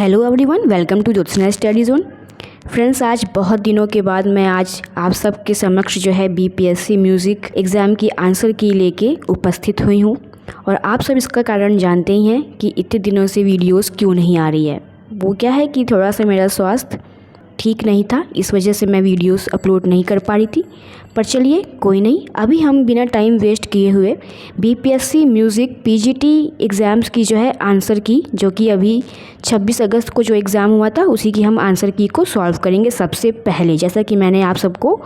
Hello everyone, welcome to Jyotsna study zone. Friends, आज बहुत दिनों के बाद मैं आज आप सबके समक्ष जो है बीपीएससी म्यूज़िक एग्ज़ाम की आंसर की लेके उपस्थित हुई हूँ। और आप सब इसका कारण जानते ही हैं कि इतने दिनों से वीडियोस क्यों नहीं आ रही है। वो क्या है कि थोड़ा सा मेरा स्वास्थ्य ठीक नहीं था, इस वजह से मैं वीडियोस अपलोड नहीं कर पा रही थी। पर चलिए कोई नहीं, अभी हम बिना टाइम वेस्ट किए हुए बीपीएससी म्यूज़िक पीजीटी एग्ज़ाम्स की जो है आंसर की, जो कि अभी 26 अगस्त को जो एग्ज़ाम हुआ था उसी की हम आंसर की को सॉल्व करेंगे सबसे पहले, जैसा कि मैंने आप सबको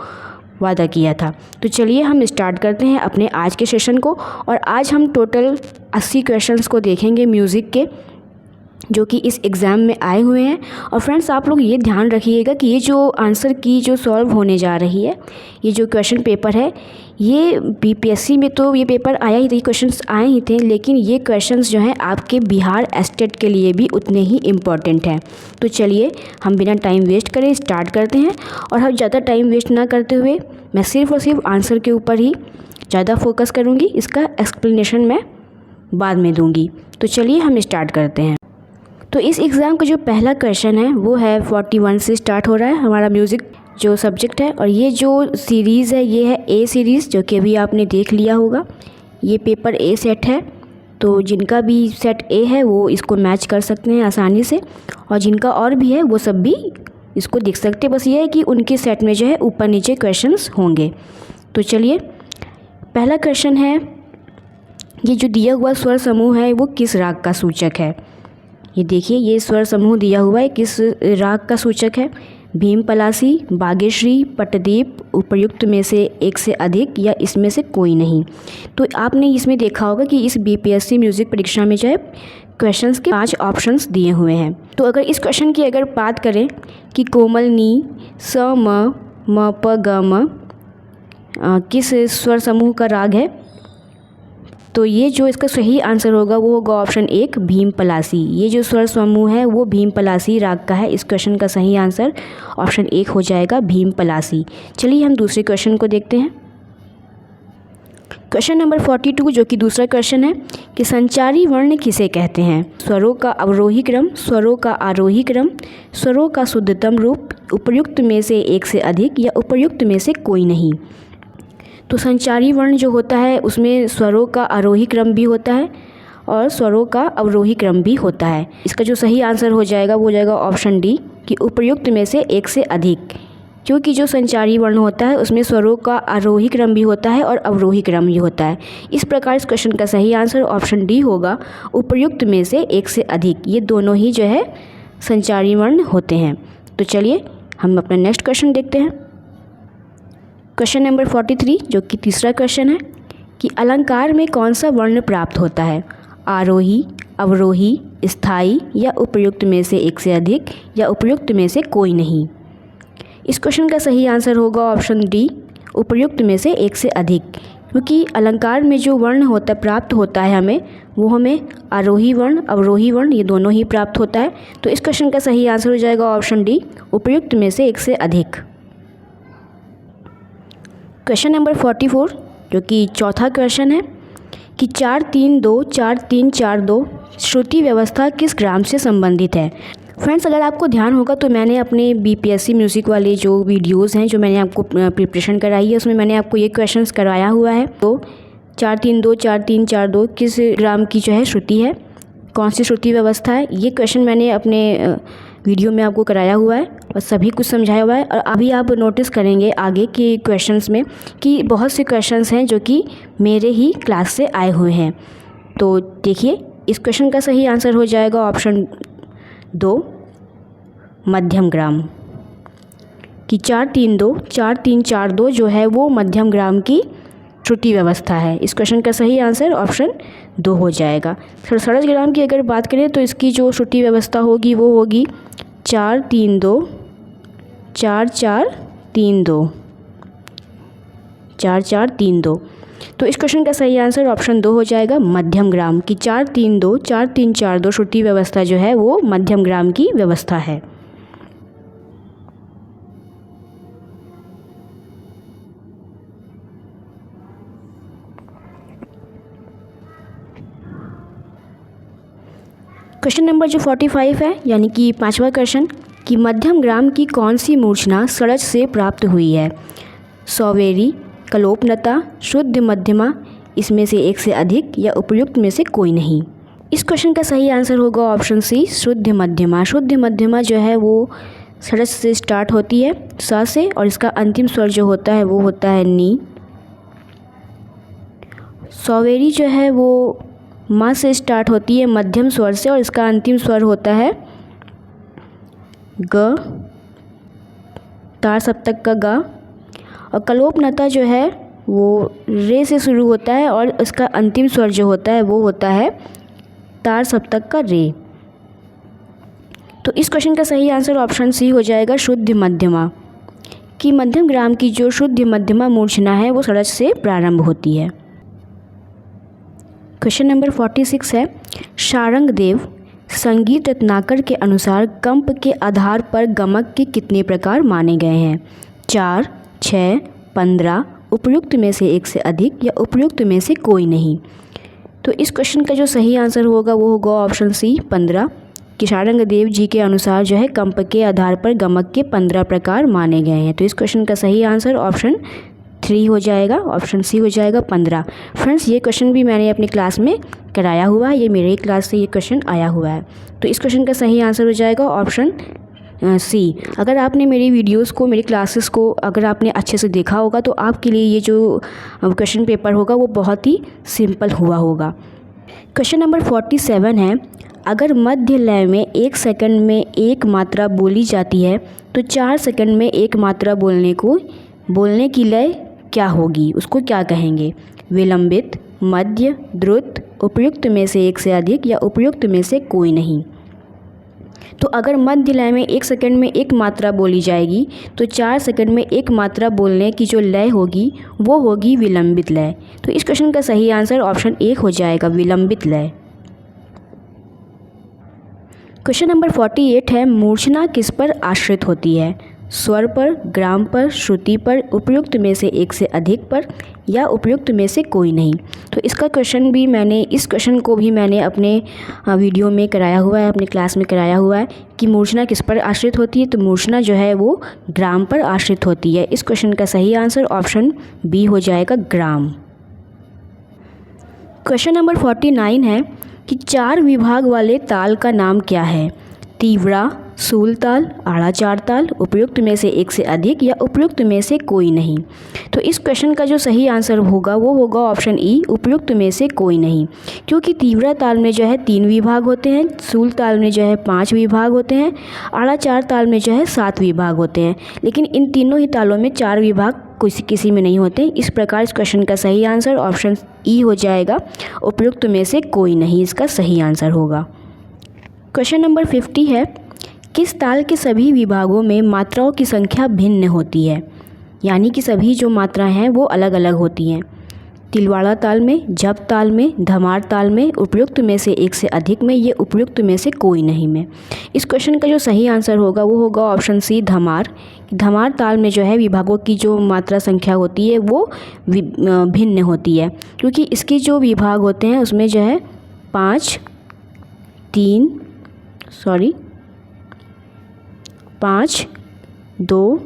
वादा किया था। तो चलिए हम स्टार्ट करते हैं अपने आज के सेशन को। और आज हम टोटल 80 क्वेश्चंस को देखेंगे म्यूज़िक के, जो कि इस एग्ज़ाम में आए हुए हैं। और फ्रेंड्स, आप लोग ये ध्यान रखिएगा कि ये जो आंसर की जो सॉल्व होने जा रही है, ये जो क्वेश्चन पेपर है, ये बीपीएससी में तो ये पेपर आया ही था, क्वेश्चंस आए ही थे, लेकिन ये क्वेश्चंस जो हैं आपके बिहार स्टेट के लिए भी उतने ही इम्पॉर्टेंट हैं। तो चलिए हम बिना टाइम वेस्ट करें स्टार्ट करते हैं। और हम ज़्यादा टाइम वेस्ट ना करते हुए मैं सिर्फ और सिर्फ आंसर के ऊपर ही ज़्यादा फोकस करूँगी, इसका एक्सप्लेनेशन मैं बाद में दूँगी। तो चलिए हम स्टार्ट करते हैं। तो इस एग्ज़ाम का जो पहला क्वेश्चन है वो है 41 से स्टार्ट हो रहा है हमारा म्यूज़िक जो सब्जेक्ट है। और ये जो सीरीज़ है ये है ए सीरीज़, जो कि अभी आपने देख लिया होगा। ये पेपर ए सेट है, तो जिनका भी सेट ए है वो इसको मैच कर सकते हैं आसानी से, और जिनका और भी है वो सब भी इसको देख सकते हैं। बस ये है कि उनके सेट में जो है ऊपर नीचे क्वेश्चंस होंगे। तो चलिए पहला क्वेश्चन है, ये जो दिया हुआ स्वर समूह है वो किस राग का सूचक है। ये देखिए, ये स्वर समूह दिया हुआ है, किस राग का सूचक है। भीम पलासी, बागेश्री, पट्टदीप, उपर्युक्त में से एक से अधिक या इसमें से कोई नहीं। तो आपने इसमें देखा होगा कि इस बीपीएससी म्यूज़िक परीक्षा में जो है क्वेश्चंस के 5 ऑप्शंस दिए हुए हैं। तो अगर इस क्वेश्चन की अगर बात करें कि कोमल नी स म प ग म किस स्वर समूह का राग है, तो ये जो इसका सही आंसर होगा वो होगा ऑप्शन 1 भीम पलासी। ये जो स्वर समूह है वो भीम पलासी राग का है। इस क्वेश्चन का सही आंसर ऑप्शन 1 हो जाएगा भीम पलासी। चलिए हम दूसरे क्वेश्चन को देखते हैं। क्वेश्चन नंबर 42, जो कि दूसरा क्वेश्चन है कि संचारी वर्ण किसे कहते हैं। स्वरों का अवरोही क्रम, स्वरों का आरोही क्रम, स्वरों का शुद्धतम रूप, उपर्युक्त में से एक से अधिक या उपर्युक्त में से कोई नहीं। तो संचारी वर्ण जो होता है उसमें स्वरों का आरोही क्रम भी होता है और स्वरों का अवरोही क्रम भी होता है। इसका जो सही आंसर हो जाएगा वो हो जाएगा ऑप्शन डी कि उपर्युक्त में से एक से अधिक, क्योंकि जो संचारी वर्ण होता है उसमें स्वरों का आरोही क्रम भी होता है और अवरोही क्रम भी होता है। इस प्रकार इस क्वेश्चन का सही आंसर ऑप्शन डी होगा, उपर्युक्त में से एक से अधिक। ये दोनों ही जो है संचारी वर्ण होते हैं। तो चलिए हम अपना नेक्स्ट क्वेश्चन देखते हैं। क्वेश्चन नंबर 43, जो कि तीसरा क्वेश्चन है कि अलंकार में कौन सा वर्ण प्राप्त होता है। आरोही, अवरोही, स्थायी या उपर्युक्त में से एक से अधिक या उपर्युक्त में से कोई नहीं। इस क्वेश्चन का सही आंसर होगा ऑप्शन डी, उपर्युक्त में से एक से अधिक, क्योंकि अलंकार में जो वर्ण होता प्राप्त होता है हमें आरोही वर्ण, अवरोही वर्ण ये दोनों ही प्राप्त होता है। तो इस क्वेश्चन का सही आंसर हो जाएगा ऑप्शन डी, उपर्युक्त में से एक से अधिक। क्वेश्चन नंबर 44, जो कि चौथा क्वेश्चन है कि 4-3-2 4-3-4-2 श्रुति व्यवस्था किस ग्राम से संबंधित है। फ्रेंड्स, अगर आपको ध्यान होगा तो मैंने अपने बीपीएससी म्यूज़िक वाले जो वीडियोस हैं जो मैंने आपको प्रिपरेशन कराई है उसमें मैंने आपको ये क्वेश्चंस करवाया हुआ है। तो 4-3-2 4-3-4-2 किस ग्राम की जो है श्रुति है, कौन सी श्रुति व्यवस्था है, ये क्वेश्चन मैंने अपने वीडियो में आपको कराया हुआ है और सभी कुछ समझाया हुआ है। और अभी आप नोटिस करेंगे आगे के क्वेश्चंस में कि बहुत से क्वेश्चंस हैं जो कि मेरे ही क्लास से आए हुए हैं। तो देखिए, इस क्वेश्चन का सही आंसर हो जाएगा ऑप्शन 2 मध्यम ग्राम, कि 4-3-2 4-3-4-2 जो है वो मध्यम ग्राम की श्रुति व्यवस्था है। इस क्वेश्चन का सही आंसर ऑप्शन 2 हो जाएगा। षड्ज ग्राम की अगर बात करें तो इसकी जो श्रुति व्यवस्था होगी वो होगी 4-3-2 4-4-3-2 4-4-3-2। तो इस क्वेश्चन का सही आंसर ऑप्शन 2 हो जाएगा मध्यम ग्राम, की 4-3-2 4-3-4-2 श्रुति व्यवस्था जो है वो मध्यम ग्राम की व्यवस्था है। क्वेश्चन नंबर जो 45 है यानी कि 5वां क्वेश्चन कि मध्यम ग्राम की कौन सी मूर्छना षड्ज से प्राप्त हुई है? सौवेरी, कलोपनता, शुद्ध मध्यमा, इसमें से एक से अधिक या उपयुक्त में से कोई नहीं। इस क्वेश्चन का सही आंसर होगा ऑप्शन सी, शुद्ध मध्यमा। शुद्ध मध्यमा जो है वो षड्ज से स्टार्ट होती है स से, और इसका अंतिम स्वर जो होता है वो होता है नी। सौवेरी जो है वो माँ से स्टार्ट होती है मध्यम स्वर से, और इसका अंतिम स्वर होता है ग, तार सप्तक का गा। और कलोपनता जो है वो रे से शुरू होता है और इसका अंतिम स्वर जो होता है वो होता है तार सप्तक का रे। तो इस क्वेश्चन का सही आंसर ऑप्शन सी हो जाएगा, शुद्ध मध्यमा। कि मध्यम ग्राम की जो शुद्ध मध्यमा मूर्छना है वो षड्ज से प्रारंभ होती है। क्वेश्चन नंबर 46 है, शारंगदेव संगीत रत्नाकर के अनुसार कंप के आधार पर गमक के कितने प्रकार माने गए हैं? 4, 6, 15, उपयुक्त में से एक से अधिक या उपयुक्त में से कोई नहीं। तो इस क्वेश्चन का जो सही आंसर होगा वो होगा ऑप्शन सी, 15। कि शारंगदेव जी के अनुसार जो है कंप के आधार पर गमक के 15 प्रकार माने गए हैं। तो इस क्वेश्चन का सही आंसर ऑप्शन 3 हो जाएगा, ऑप्शन सी हो जाएगा 15। फ्रेंड्स, ये क्वेश्चन भी मैंने अपनी क्लास में कराया हुआ है, ये मेरे ही क्लास से ये क्वेश्चन आया हुआ है। तो इस क्वेश्चन का सही आंसर हो जाएगा ऑप्शन सी। अगर आपने मेरी वीडियोस को, मेरी क्लासेस को अगर आपने अच्छे से देखा होगा तो आपके लिए ये जो क्वेश्चन पेपर होगा वो बहुत ही सिंपल हुआ होगा। क्वेश्चन नंबर 47 है, अगर मध्य लय में 1 सेकंड में एक मात्रा बोली जाती है तो 4 सेकंड में एक मात्रा बोलने की लय क्या होगी? उसको क्या कहेंगे? विलंबित, मध्य, द्रुत, उपयुक्त में से एक से अधिक या उपयुक्त में से कोई नहीं। तो अगर मध्य लय में 1 सेकंड में एक मात्रा बोली जाएगी तो 4 सेकंड में एक मात्रा बोलने की जो लय होगी वो होगी विलंबित लय। तो इस क्वेश्चन का सही आंसर ऑप्शन 1 हो जाएगा, विलंबित लय। क्वेश्चन नंबर 48 है, मूर्छना किस पर आश्रित होती है? स्वर पर, ग्राम पर, श्रुति पर, उपयुक्त में से एक से अधिक पर या उपयुक्त में से कोई नहीं। तो इस क्वेश्चन को भी मैंने अपने वीडियो में कराया हुआ है, अपनी क्लास में कराया हुआ है कि मूर्छना किस पर आश्रित होती है। तो मूर्छना जो है वो ग्राम पर आश्रित होती है। इस क्वेश्चन का सही आंसर ऑप्शन बी हो जाएगा, ग्राम। क्वेश्चन नंबर 49 है कि 4 विभाग वाले ताल का नाम क्या है? तीव्रा, सूल ताल, आड़ा चार ताल, उपयुक्त में से एक से अधिक या उपयुक्त में से कोई नहीं। तो इस क्वेश्चन का जो सही आंसर होगा वो होगा ऑप्शन ई, उपयुक्त में से कोई नहीं। क्योंकि तीव्रा ताल में जो है 3 विभाग होते हैं, सूल ताल में जो है 5 विभाग होते हैं, आड़ा चार ताल में जो है 7 विभाग होते हैं, लेकिन इन तीनों ही तालों में 4 विभाग किसी में नहीं होते। इस प्रकार इस क्वेश्चन का सही आंसर ऑप्शन ई हो जाएगा, उपयुक्त में से कोई नहीं इसका सही आंसर होगा। क्वेश्चन नंबर 50 है, किस ताल के सभी विभागों में मात्राओं की संख्या भिन्न होती है? यानी कि सभी जो मात्राएं हैं वो अलग अलग होती हैं। तिलवाड़ा ताल में, जप ताल में, धमार ताल में, उपयुक्त में से एक से अधिक में, ये उपयुक्त में से कोई नहीं में। इस क्वेश्चन का जो सही आंसर होगा वो होगा ऑप्शन सी, धमार। धमार ताल में जो है विभागों की जो मात्रा संख्या होती है वो भिन्न होती है, क्योंकि इसके जो विभाग होते हैं उसमें जो है 5, 2,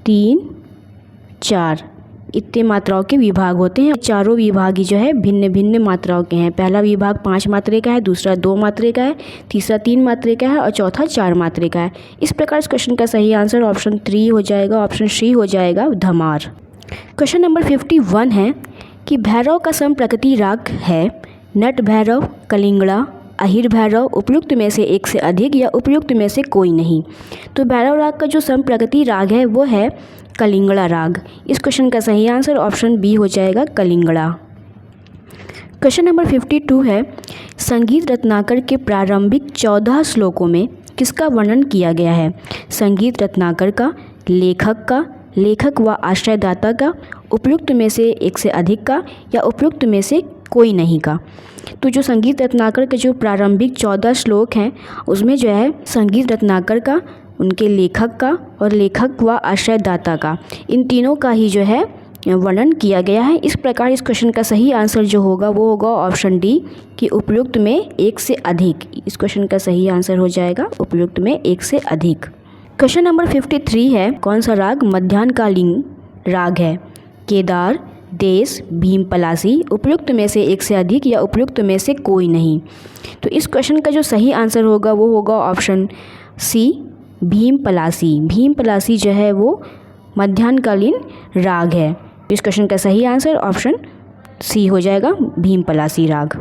3, 4 इतने मात्राओं के विभाग होते हैं। चारों विभाग ही जो है भिन्न भिन्न मात्राओं के हैं। पहला विभाग 5 मात्रे का है, दूसरा 2 मात्रे का है, तीसरा 3 मात्रे का है और चौथा 4 मात्रे का है। इस प्रकार इस क्वेश्चन का सही आंसर ऑप्शन 3 हो जाएगा, ऑप्शन सी हो जाएगा, धमार। क्वेश्चन नंबर 51 है कि भैरव का संप्रकृति राग है नट भैरव, कलिंगड़ा, अहिर भैरव, उपयुक्त में से एक से अधिक या उपयुक्त में से कोई नहीं। तो भैरव राग का जो संप्रकृति राग है वो है कलिंगड़ा राग। इस क्वेश्चन का सही आंसर ऑप्शन बी हो जाएगा, कलिंगड़ा। क्वेश्चन नंबर 52 है, संगीत रत्नाकर के प्रारंभिक 14 श्लोकों में किसका वर्णन किया गया है? संगीत रत्नाकर का, लेखक व आश्रयदाता का, उपयुक्त में से एक से अधिक का या उपयुक्त में से कोई नहीं का। तो जो संगीत रत्नाकर के जो प्रारंभिक 14 श्लोक हैं उसमें जो है संगीत रत्नाकर का, उनके लेखक का और लेखक व आश्रयदाता का, इन तीनों का ही जो है वर्णन किया गया है। इस प्रकार इस क्वेश्चन का सही आंसर जो होगा वो होगा ऑप्शन डी कि उपयुक्त में एक से अधिक। इस क्वेश्चन का सही आंसर हो जाएगा उपयुक्त में एक से अधिक। क्वेश्चन नंबर 53 है, कौन सा राग मध्याह्नकालीन राग है? केदार, देश, भीम पलासी, उपयुक्त में से एक से अधिक या उपयुक्त में से कोई नहीं। तो इस क्वेश्चन का जो सही आंसर होगा वो होगा ऑप्शन सी भीम पलासी। भीम पलासी जो है वो मध्याह्नकालीन राग है। इस क्वेश्चन का सही आंसर ऑप्शन सी हो जाएगा भीम पलासी राग।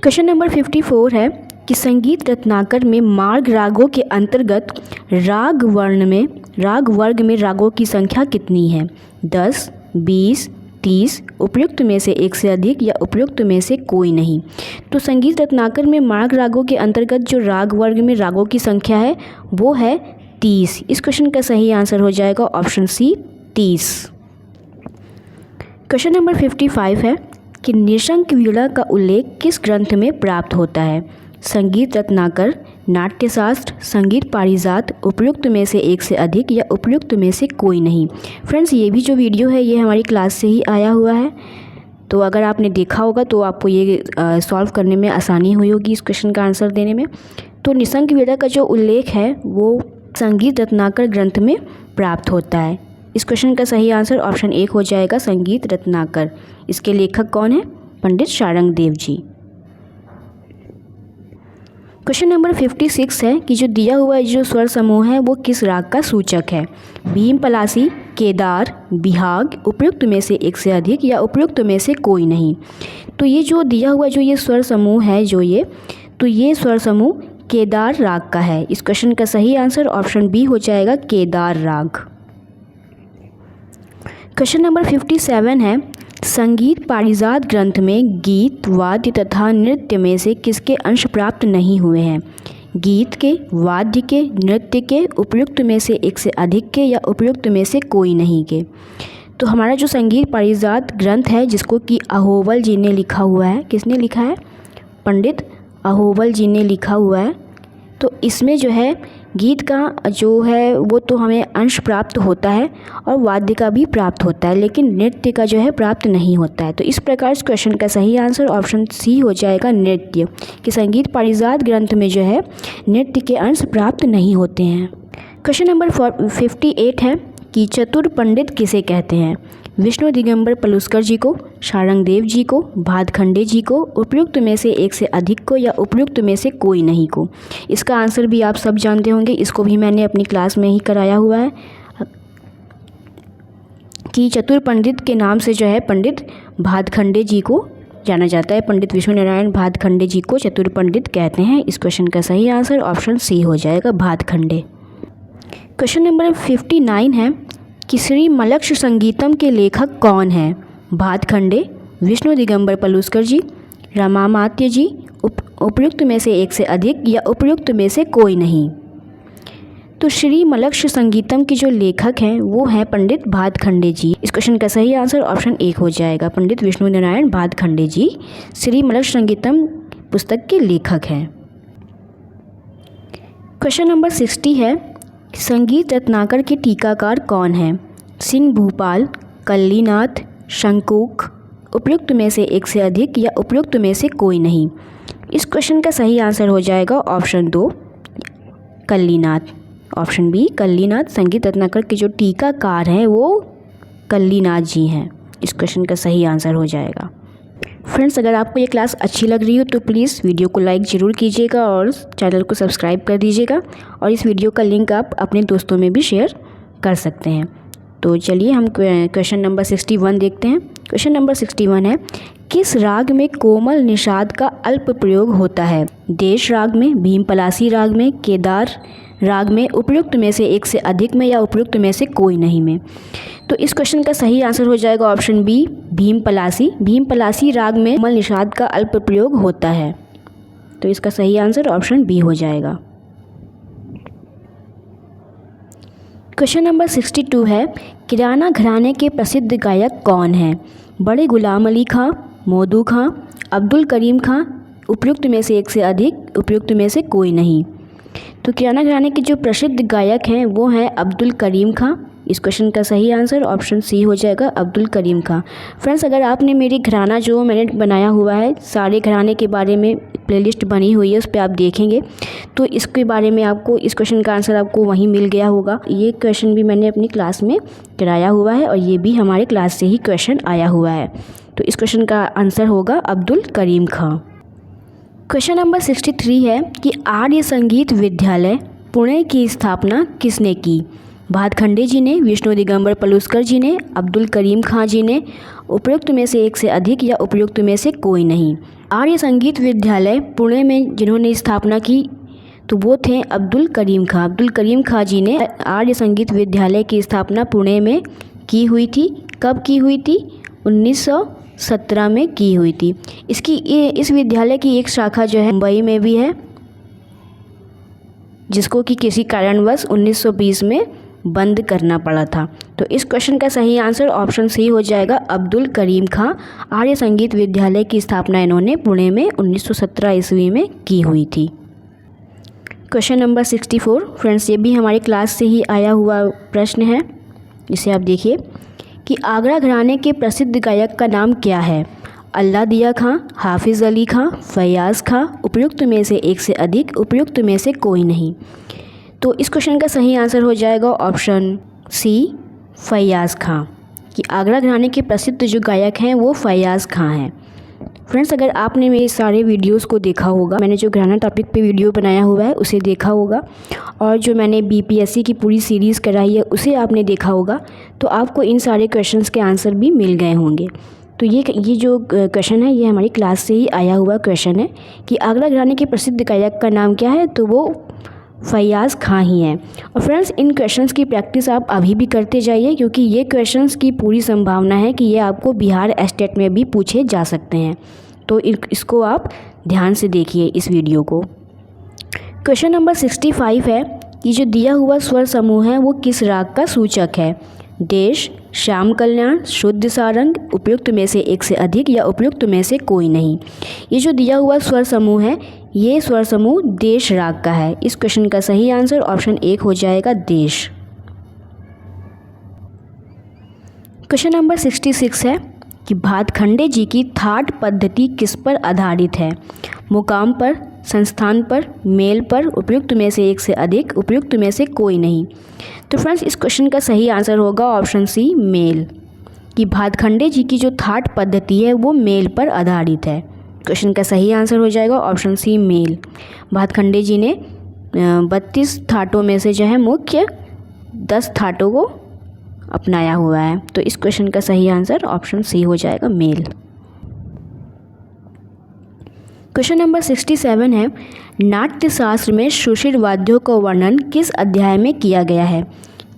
क्वेश्चन नंबर 54 है कि संगीत रत्नाकर में मार्ग रागों के अंतर्गत राग वर्ग में रागों की संख्या कितनी है? 10, 20, 30, उपयुक्त में से एक से अधिक या उपयुक्त में से कोई नहीं। तो संगीत रत्नाकर में मार्ग रागों के अंतर्गत जो राग वर्ग में रागों की संख्या है वो है 30। इस क्वेश्चन का सही आंसर हो जाएगा ऑप्शन सी 30। क्वेश्चन नंबर 55 है कि निशंक वीणा का उल्लेख किस ग्रंथ में प्राप्त होता है? संगीत रत्नाकर, नाट्यशास्त्र, संगीत पारिजात, उपयुक्त में से एक से अधिक या उपयुक्त में से कोई नहीं। फ्रेंड्स, ये भी जो वीडियो है ये हमारी क्लास से ही आया हुआ है, तो अगर आपने देखा होगा तो आपको ये सॉल्व करने में आसानी हुई होगी इस क्वेश्चन का आंसर देने में। तो निशंक वीणा का जो उल्लेख है वो संगीत रत्नाकर ग्रंथ में प्राप्त होता है। इस क्वेश्चन का सही आंसर ऑप्शन 1 हो जाएगा संगीत रत्नाकर। इसके लेखक कौन है? पंडित शारंगदेव जी। क्वेश्चन नंबर 56 है कि जो दिया हुआ जो स्वर समूह है वो किस राग का सूचक है? भीम पलासी, केदार, बिहाग, उपयुक्त में से एक से अधिक या उपयुक्त में से कोई नहीं। तो ये जो दिया हुआ जो ये स्वर समूह है तो ये स्वर समूह केदार राग का है। इस क्वेश्चन का सही आंसर ऑप्शन बी हो जाएगा केदार राग। क्वेश्चन नंबर 57 है, संगीत पारिजात ग्रंथ में गीत, वाद्य तथा नृत्य में से किसके अंश प्राप्त नहीं हुए हैं? गीत के, वाद्य के, नृत्य के, उपयुक्त में से एक से अधिक के या उपयुक्त में से कोई नहीं के। तो हमारा जो संगीत पारिजात ग्रंथ है जिसको कि अहोबल जी ने लिखा हुआ है, किसने लिखा है? पंडित अहोबल जी ने लिखा हुआ है। तो इसमें जो है गीत का जो है वो तो हमें अंश प्राप्त होता है और वाद्य का भी प्राप्त होता है, लेकिन नृत्य का जो है प्राप्त नहीं होता है। तो इस प्रकार इस क्वेश्चन का सही आंसर ऑप्शन सी हो जाएगा नृत्य, कि संगीत पारिजात ग्रंथ में जो है नृत्य के अंश प्राप्त नहीं होते हैं। क्वेश्चन नंबर 58 है कि चतुर पंडित किसे कहते हैं? विष्णु दिगंबर पलुस्कर जी को, शारंगदेव जी को, भातखंडे जी को, उपयुक्त में से एक से अधिक को या उपयुक्त में से कोई नहीं को। इसका आंसर भी आप सब जानते होंगे, इसको भी मैंने अपनी क्लास में ही कराया हुआ है कि चतुर पंडित के नाम से जो है पंडित भातखंडे जी को जाना जाता है। पंडित विष्णु नारायण भातखंडे जी को चतुर पंडित कहते हैं। इस क्वेश्चन का सही आंसर ऑप्शन सी हो जाएगा भातखंडे। क्वेश्चन नंबर 59 है कि श्री मलक्ष संगीतम के लेखक कौन है? भातखंडे, विष्णु दिगंबर पलुस्कर जी, रामामात्य जी, उपयुक्त में से एक से अधिक या उपयुक्त में से कोई नहीं। तो श्री मलक्ष संगीतम के जो लेखक हैं वो हैं पंडित भातखंडे जी। इस क्वेश्चन का सही आंसर ऑप्शन 1 हो जाएगा। पंडित विष्णु नारायण भातखंडे जी श्री मलक्ष संगीतम पुस्तक के लेखक हैं। क्वेश्चन नंबर 60 है, संगीत रत्नाकर के टीकाकार कौन है? सिंह भूपाल, कल्लीनाथ, शंकुक, उपयुक्त में से एक से अधिक या उपयुक्त में से कोई नहीं। इस क्वेश्चन का सही आंसर हो जाएगा ऑप्शन 2 कल्लीनाथ। ऑप्शन बी कल्लीनाथ, संगीत रत्नाकर के जो टीकाकार हैं वो कल्लीनाथ जी हैं। इस क्वेश्चन का सही आंसर हो जाएगा। फ्रेंड्स, अगर आपको ये क्लास अच्छी लग रही हो तो प्लीज़ वीडियो को लाइक ज़रूर कीजिएगा और चैनल को सब्सक्राइब कर दीजिएगा, और इस वीडियो का लिंक आप अपने दोस्तों में भी शेयर कर सकते हैं। तो चलिए हम क्वेश्चन नंबर 61 देखते हैं। क्वेश्चन नंबर 61 है, किस राग में कोमल निषाद का अल्प प्रयोग होता है? देश राग में, भीम पलासी राग में, केदार राग में, उपयुक्त में से एक से अधिक में या उपयुक्त में से कोई नहीं में। तो इस क्वेश्चन का सही आंसर हो जाएगा ऑप्शन बी भीम पलासी। भीम पलासी राग में कोमल निषाद का अल्प प्रयोग होता है। तो इसका सही आंसर ऑप्शन बी हो जाएगा। क्वेश्चन नंबर 62 है, किराना घराने के प्रसिद्ध गायक कौन हैं? बड़े गुलाम अली खां, मोदू खां, अब्दुल करीम खां, उपयुक्त में से एक से अधिक, उपयुक्त में से कोई नहीं। तो किराना घराने के जो प्रसिद्ध गायक हैं वो हैं अब्दुल करीम खां। इस क्वेश्चन का सही आंसर ऑप्शन सी हो जाएगा अब्दुल करीम खां। फ्रेंड्स, अगर आपने मेरी घराना जो मैंने बनाया हुआ है, सारे घराने के बारे में प्लेलिस्ट बनी हुई है, उस पर आप देखेंगे तो इसके बारे में आपको इस क्वेश्चन का आंसर आपको वहीं मिल गया होगा। ये क्वेश्चन भी मैंने अपनी क्लास में कराया हुआ है और ये भी हमारे क्लास से ही क्वेश्चन आया हुआ है। तो इस क्वेश्चन का आंसर होगा अब्दुल करीम खां। क्वेश्चन नंबर 63 है कि आर्य संगीत विद्यालय पुणे की स्थापना किसने की? भातखंडे जी ने, विष्णु दिगंबर पलुस्कर जी ने, अब्दुल करीम खां जी ने, उपयुक्त में से एक से अधिक या उपयुक्त में से कोई नहीं। आर्य संगीत विद्यालय पुणे में जिन्होंने स्थापना की तो वो थे अब्दुल करीम खां। अब्दुल करीम खां जी ने आर्य संगीत विद्यालय की स्थापना पुणे में की हुई थी। कब की हुई थी? 1917 में की हुई थी। इस विद्यालय की एक शाखा जो है मुंबई में भी है, जिसको कि किसी कारणवश 1920 में बंद करना पड़ा था। तो इस क्वेश्चन का सही आंसर ऑप्शन सी हो जाएगा अब्दुल करीम खां। आर्य संगीत विद्यालय की स्थापना इन्होंने पुणे में 1917 ईस्वी में की हुई थी। क्वेश्चन नंबर 64 फ्रेंड्स, ये भी हमारी क्लास से ही आया हुआ प्रश्न है। इसे आप देखिए कि आगरा घराने के प्रसिद्ध गायक का नाम क्या है? अल्लाह दिया खां, हाफिज़ अली खां, फैयाज़ खां, उपयुक्त में से एक से अधिक, उपयुक्त में से कोई नहीं। तो इस क्वेश्चन का सही आंसर हो जाएगा ऑप्शन सी फैयाज़ खां, कि आगरा घराने के प्रसिद्ध जो गायक हैं वो फैयाज़ खां हैं। फ्रेंड्स, अगर आपने मेरे सारे वीडियोस को देखा होगा, मैंने जो घराना टॉपिक पे वीडियो बनाया हुआ है उसे देखा होगा, और जो मैंने बीपीएससी की पूरी सीरीज़ कराई है उसे आपने देखा होगा, तो आपको इन सारे क्वेश्चंस के आंसर भी मिल गए होंगे। तो ये जो क्वेश्चन है ये हमारी क्लास से ही आया हुआ क्वेश्चन है कि आगरा घराने के प्रसिद्ध गायक का नाम क्या है? तो वो फैयाज़ खां ही हैं। और फ्रेंड्स, इन क्वेश्चंस की प्रैक्टिस आप अभी भी करते जाइए, क्योंकि ये क्वेश्चंस की पूरी संभावना है कि ये आपको बिहार स्टेट में भी पूछे जा सकते हैं। तो इसको आप ध्यान से देखिए इस वीडियो को। क्वेश्चन नंबर 65 है कि जो दिया हुआ स्वर समूह है वो किस राग का सूचक है? देश, श्याम कल्याण, शुद्ध सारंग, उपयुक्त में से एक से अधिक या उपयुक्त में से कोई नहीं। ये जो दिया हुआ स्वर समूह है ये स्वर समूह देश राग का है। इस क्वेश्चन का सही आंसर ऑप्शन 1 हो जाएगा देश। क्वेश्चन नंबर 66 है कि भातखंडे जी की थाट पद्धति किस पर आधारित है? मुकाम पर, संस्थान पर, मेल पर, उपयुक्त में से एक से अधिक, उपयुक्त में से कोई नहीं। तो फ्रेंड्स, इस क्वेश्चन का सही आंसर होगा ऑप्शन सी मेल, कि भातखंडे जी की जो थाट पद्धति है वो मेल पर आधारित है। क्वेश्चन का सही आंसर हो जाएगा ऑप्शन सी मेल। भातखंडे जी ने 32 थाटों में से जो है मुख्य 10 थाटों को अपनाया हुआ है। तो इस क्वेश्चन का सही आंसर ऑप्शन सी हो जाएगा मेल। क्वेश्चन नंबर 67 है नाट्य शास्त्र में सुशिर वाद्यों का वर्णन किस अध्याय में किया गया है?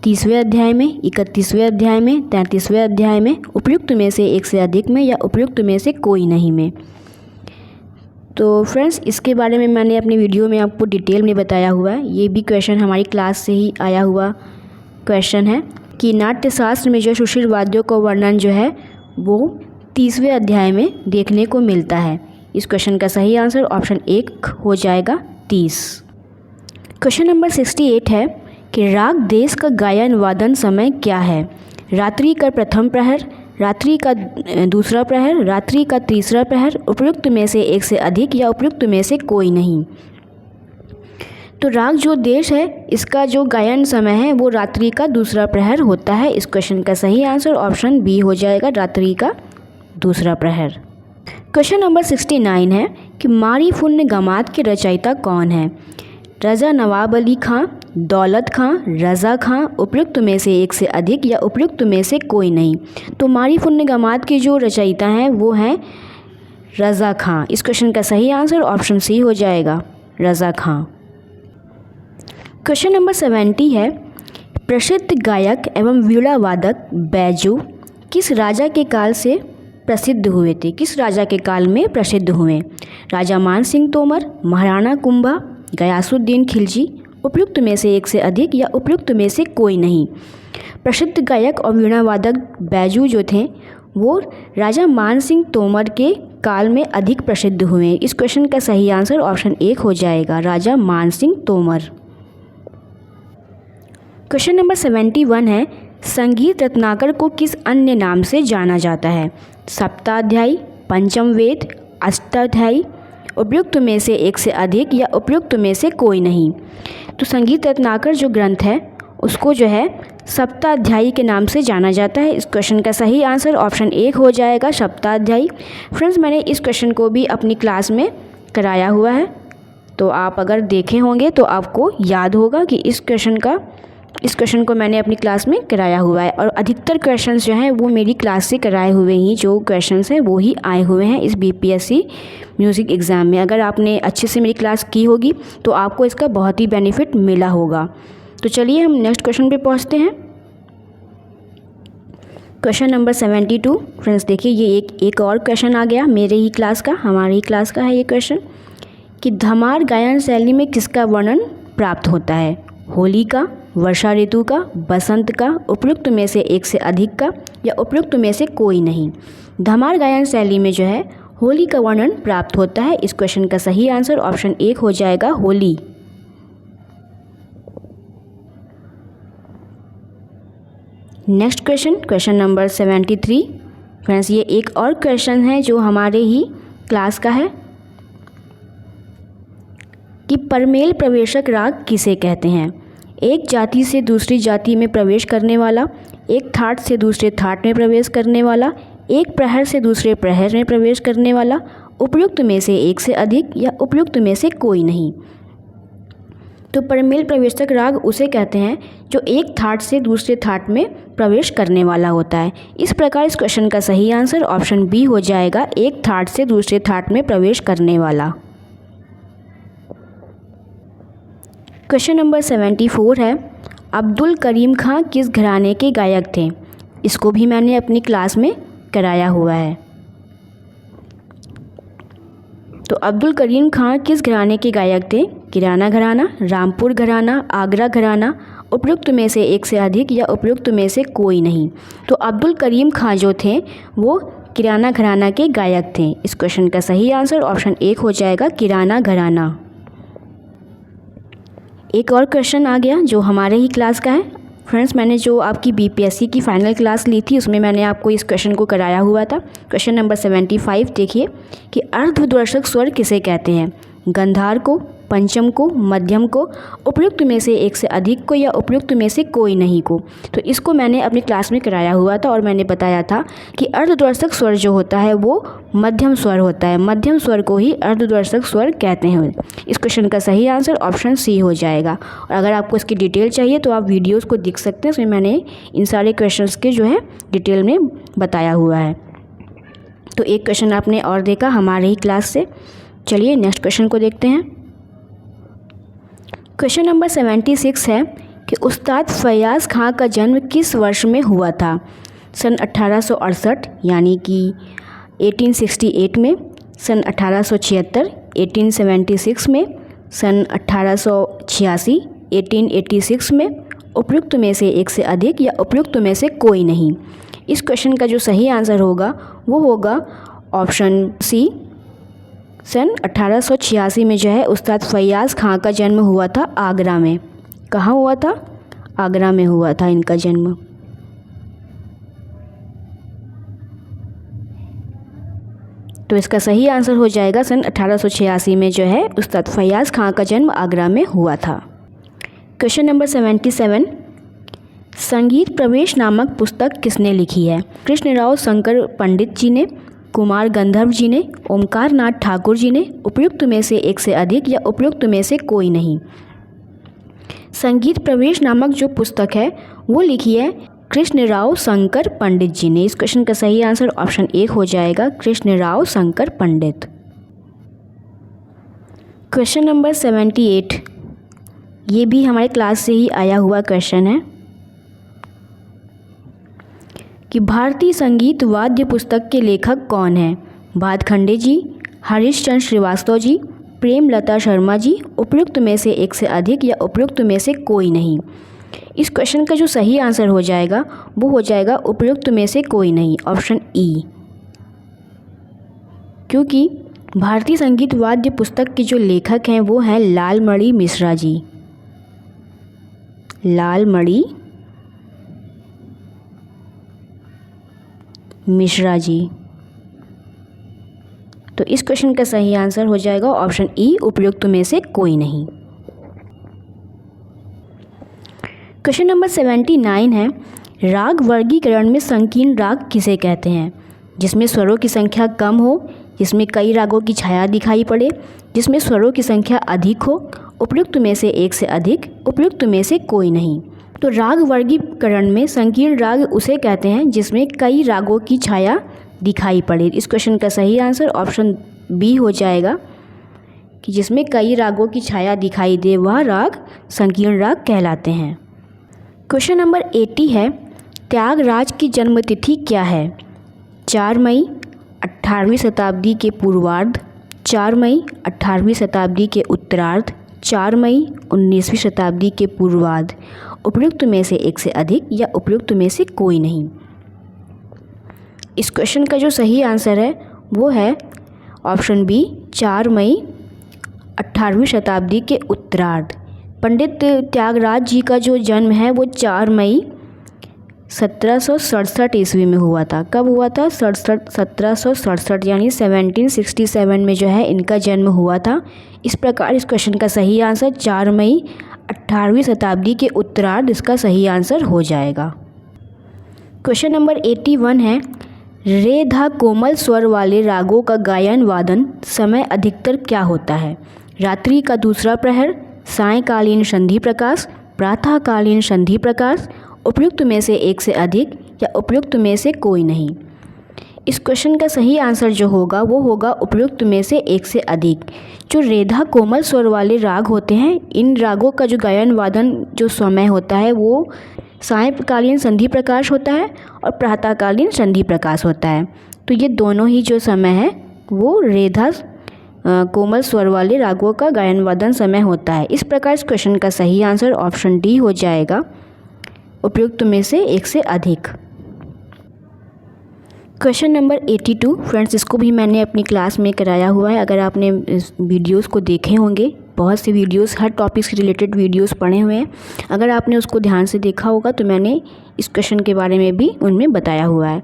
30वें अध्याय में, 31वें अध्याय में, 33वें अध्याय में, उपयुक्त में से एक से अधिक में या उपयुक्त में से कोई नहीं में। तो फ्रेंड्स, इसके बारे में मैंने अपनी वीडियो में आपको डिटेल में बताया हुआ है। ये भी क्वेश्चन हमारी क्लास से ही आया हुआ क्वेश्चन है कि नाट्यशास्त्र में जो सुशिर वाद्यों का वर्णन जो है वो 30वें अध्याय में देखने को मिलता है। इस क्वेश्चन का सही आंसर ऑप्शन 1 हो जाएगा 30। क्वेश्चन नंबर 68 है कि राग देश का गायन वादन समय क्या है? रात्रि का प्रथम प्रहर, रात्रि का दूसरा प्रहर, रात्रि का तीसरा प्रहर, उपयुक्त में से एक से अधिक या उपयुक्त में से कोई नहीं। तो राग जो देश है इसका जो गायन समय है वो रात्रि का दूसरा प्रहर होता है। इस क्वेश्चन का सही आंसर ऑप्शन बी हो जाएगा रात्रि का दूसरा प्रहर। क्वेश्चन नंबर 69 है कि मारी फुन्न गमात के रचयिता कौन है? रज़ा नवाब अली खां, दौलत खां, रज़ा खां, उपयुक्त में से एक से अधिक या उपयुक्त में से कोई नहीं। तो मारी फुन्न गमात के जो रचयिता हैं वो हैं रज़ा खां। इस क्वेश्चन का सही आंसर ऑप्शन सी हो जाएगा रज़ा खां। क्वेश्चन नंबर 70 है प्रसिद्ध गायक एवं वीणा वादक बैजू किस राजा के काल से प्रसिद्ध हुए थे? किस राजा के काल में प्रसिद्ध हुए? राजा मान सिंह तोमर, महाराणा कुंभा, गयासुद्दीन खिलजी, उपयुक्त में से एक से अधिक या उपयुक्त में से कोई नहीं। प्रसिद्ध गायक और वीणा वादक बैजू जो थे वो राजा मान सिंह तोमर के काल में अधिक प्रसिद्ध हुए। इस क्वेश्चन का सही आंसर ऑप्शन 1 हो जाएगा राजा मान सिंह तोमर। क्वेश्चन नंबर 71 है संगीत रत्नाकर को किस अन्य नाम से जाना जाता है? सप्ताध्यायी, पंचम वेद, अष्टाध्यायी, उपयुक्त में से एक से अधिक या उपयुक्त में से कोई नहीं। तो संगीत रत्नाकर जो ग्रंथ है उसको जो है सप्ताध्यायी के नाम से जाना जाता है। इस क्वेश्चन का सही आंसर ऑप्शन 1 हो जाएगा, सप्ताध्यायी। फ्रेंड्स, मैंने इस क्वेश्चन को भी अपनी क्लास में कराया हुआ है, तो आप अगर देखे होंगे तो आपको याद होगा कि इस क्वेश्चन को मैंने अपनी क्लास में कराया हुआ है। और अधिकतर क्वेश्चंस जो हैं वो मेरी क्लास से कराए हुए ही जो क्वेश्चंस हैं वो ही आए हुए हैं इस बीपीएससी म्यूज़िक एग्ज़ाम में। अगर आपने अच्छे से मेरी क्लास की होगी तो आपको इसका बहुत ही बेनिफिट मिला होगा। तो चलिए हम नेक्स्ट क्वेश्चन पे पहुंचते हैं। Question number 72। फ्रेंड्स देखिए, ये एक और क्वेश्चन आ गया मेरे ही क्लास का, हमारी ही क्लास का है ये क्वेश्चन कि धमार गायन शैली में किसका वर्णन प्राप्त होता है? होली का, वर्षा ऋतु का, बसंत का, उपयुक्त में से एक से अधिक का या उपयुक्त में से कोई नहीं। धमार गायन शैली में जो है होली का वर्णन प्राप्त होता है। इस क्वेश्चन का सही आंसर ऑप्शन 1 हो जाएगा, Holi. Next question number 73। Friends, ये एक और क्वेश्चन है जो हमारे ही क्लास का है कि परमेल प्रवेशक राग किसे कहते हैं? एक जाति से दूसरी जाति में प्रवेश करने वाला, एक थाट से दूसरे थाट में प्रवेश करने वाला, एक प्रहर से दूसरे प्रहर में प्रवेश करने वाला, उपयुक्त में से एक से अधिक या उपयुक्त में से कोई नहीं। तो परमेल प्रवेशक राग उसे कहते हैं जो एक थाट से दूसरे थाट में प्रवेश करने वाला होता है। इस प्रकार इस क्वेश्चन का सही आंसर ऑप्शन बी हो जाएगा, एक थाट से दूसरे थाट में प्रवेश करने वाला। क्वेश्चन नंबर 74 है, अब्दुल करीम खां किस घराने के गायक थे? इसको भी मैंने अपनी क्लास में कराया हुआ है। तो अब्दुल करीम खां किस घराने के गायक थे? किराना घराना, रामपुर घराना, आगरा घराना, उपयुक्त में से एक से अधिक या उपयुक्त में से कोई नहीं। तो अब्दुल करीम खां जो थे वो किराना घराना के गायक थे। इस क्वेश्चन का सही आंसर ऑप्शन 1 हो जाएगा, किराना घराना। एक और क्वेश्चन आ गया जो हमारे ही क्लास का है। फ्रेंड्स, मैंने जो आपकी बीपीएससी की फाइनल क्लास ली थी उसमें मैंने आपको इस क्वेश्चन को कराया हुआ था। क्वेश्चन नंबर 75 देखिए कि अर्धद्वर्शक स्वर किसे कहते हैं? गंधार को, पंचम को, मध्यम को, उपयुक्त में से एक से अधिक को या उपयुक्त में से कोई नहीं को। तो इसको मैंने अपनी क्लास में कराया हुआ था और मैंने बताया था कि अर्धद्वर्शक स्वर जो होता है वो मध्यम स्वर होता है। मध्यम स्वर को ही अर्धद्वर्शक स्वर कहते हैं। इस क्वेश्चन का सही आंसर ऑप्शन सी हो जाएगा। और अगर आपको इसकी डिटेल चाहिए तो आप वीडियोज़ को देख सकते हैं, उसमें मैंने इन सारे क्वेश्चंस के जो है डिटेल में बताया हुआ है। तो एक क्वेश्चन आपने और देखा हमारे ही क्लास से। चलिए नेक्स्ट क्वेश्चन को देखते हैं। क्वेश्चन नंबर 76 है कि उस्ताद फैयाज़ खां का जन्म किस वर्ष में हुआ था? सन 1868 यानी कि 1868 में, सन 1876 1876 में, सन 1886 1886 में, उपयुक्त में से एक से अधिक या उपयुक्त में से कोई नहीं। इस क्वेश्चन का जो सही आंसर होगा वो होगा ऑप्शन सी, सन 1886 में जो है उस्ताद फैयाज़ खां का जन्म हुआ था आगरा में। कहाँ हुआ था? आगरा में हुआ था इनका जन्म। तो इसका सही आंसर हो जाएगा सन 1886 में जो है उस्ताद फैयाज़ खां का जन्म आगरा में हुआ था। क्वेश्चन नंबर 77, संगीत प्रवेश नामक पुस्तक किसने लिखी है? कृष्णराव शंकर पंडित जी ने, कुमार गंधर्व जी ने, ओमकार नाथ ठाकुर जी ने, उपयुक्त में से एक से अधिक या उपयुक्त में से कोई नहीं। संगीत प्रवेश नामक जो पुस्तक है वो लिखी है कृष्णराव शंकर पंडित जी ने। इस क्वेश्चन का सही आंसर ऑप्शन 1 हो जाएगा, कृष्णराव शंकर पंडित। क्वेश्चन नंबर 78, ये भी हमारे क्लास से ही आया हुआ क्वेश्चन है कि भारतीय संगीत वाद्य पुस्तक के लेखक कौन हैं? भातखंडे जी, हरीश चंद्र श्रीवास्तव जी, प्रेमलता शर्मा जी, उपयुक्त में से एक से अधिक या उपयुक्त में से कोई नहीं। इस क्वेश्चन का जो सही आंसर हो जाएगा वो हो जाएगा उपयुक्त में से कोई नहीं, ऑप्शन ई। क्योंकि भारतीय संगीत वाद्य पुस्तक के जो लेखक हैं वो हैं लालमणि मिश्रा जी। लालमणि मिश्रा जी। तो इस क्वेश्चन का सही आंसर हो जाएगा ऑप्शन ई, उपयुक्त में से कोई नहीं। क्वेश्चन नंबर 79 है, राग वर्गीकरण में संकीर्ण राग किसे कहते हैं? जिसमें स्वरों की संख्या कम हो, जिसमें कई रागों की छाया दिखाई पड़े, जिसमें स्वरों की संख्या अधिक हो, उपयुक्त में से एक से अधिक, उपयुक्त में से कोई नहीं। तो राग वर्गीकरण में संकीर्ण राग उसे कहते हैं जिसमें कई रागों की छाया दिखाई पड़े। इस क्वेश्चन का सही आंसर ऑप्शन बी हो जाएगा कि जिसमें कई रागों की छाया दिखाई दे वह राग संकीर्ण राग कहलाते हैं। क्वेश्चन नंबर 80 है, त्यागराज की जन्मतिथि क्या है? 4 मई 18वीं शताब्दी के पूर्वार्ध, 4 मई 18वीं शताब्दी के उत्तरार्ध, 4 मई 19वीं शताब्दी के पूर्वार्ध, उपयुक्त में से एक से अधिक या उपयुक्त में से कोई नहीं। इस क्वेश्चन का जो सही आंसर है वो है ऑप्शन बी, 4 मई 18वीं शताब्दी के उत्तरार्ध। पंडित त्यागराज जी का जो जन्म है वो 4 मई 1767 ईस्वी में हुआ था। कब हुआ था? 1767 यानी 1767 में जो है इनका जन्म हुआ था। इस प्रकार इस क्वेश्चन का सही आंसर 4 मई 18वीं शताब्दी के उत्तरार्ध इसका सही आंसर हो जाएगा। क्वेश्चन नंबर 81 है, रे धा कोमल स्वर वाले रागों का गायन वादन समय अधिकतर क्या होता है? रात्रि का दूसरा प्रहर, सायंकालीन संधि प्रकाश, प्रातःकालीन संधि प्रकाश, उपयुक्त में से एक से अधिक या उपयुक्त में से कोई नहीं। इस क्वेश्चन का सही आंसर जो होगा वो होगा उपयुक्त में से एक से अधिक। जो रेधा कोमल स्वर वाले राग होते हैं, इन रागों का जो गायन वादन जो समय होता है वो सायंकालीन संधि प्रकाश होता है और प्रातःकालीन संधि प्रकाश होता है। तो ये दोनों ही जो समय है वो रेधा कोमल स्वर वाले रागों का गायन वादन समय होता है। इस प्रकार इस क्वेश्चन का सही आंसर ऑप्शन डी हो जाएगा, उपयुक्त में से एक से अधिक। क्वेश्चन नंबर 82 फ्रेंड्स, इसको भी मैंने अपनी क्लास में कराया हुआ है। अगर आपने इस वीडियोस को देखे होंगे, बहुत से वीडियोस हर टॉपिक से रिलेटेड वीडियोस पढ़े हुए हैं। अगर आपने उसको ध्यान से देखा होगा तो मैंने इस क्वेश्चन के बारे में भी उनमें बताया हुआ है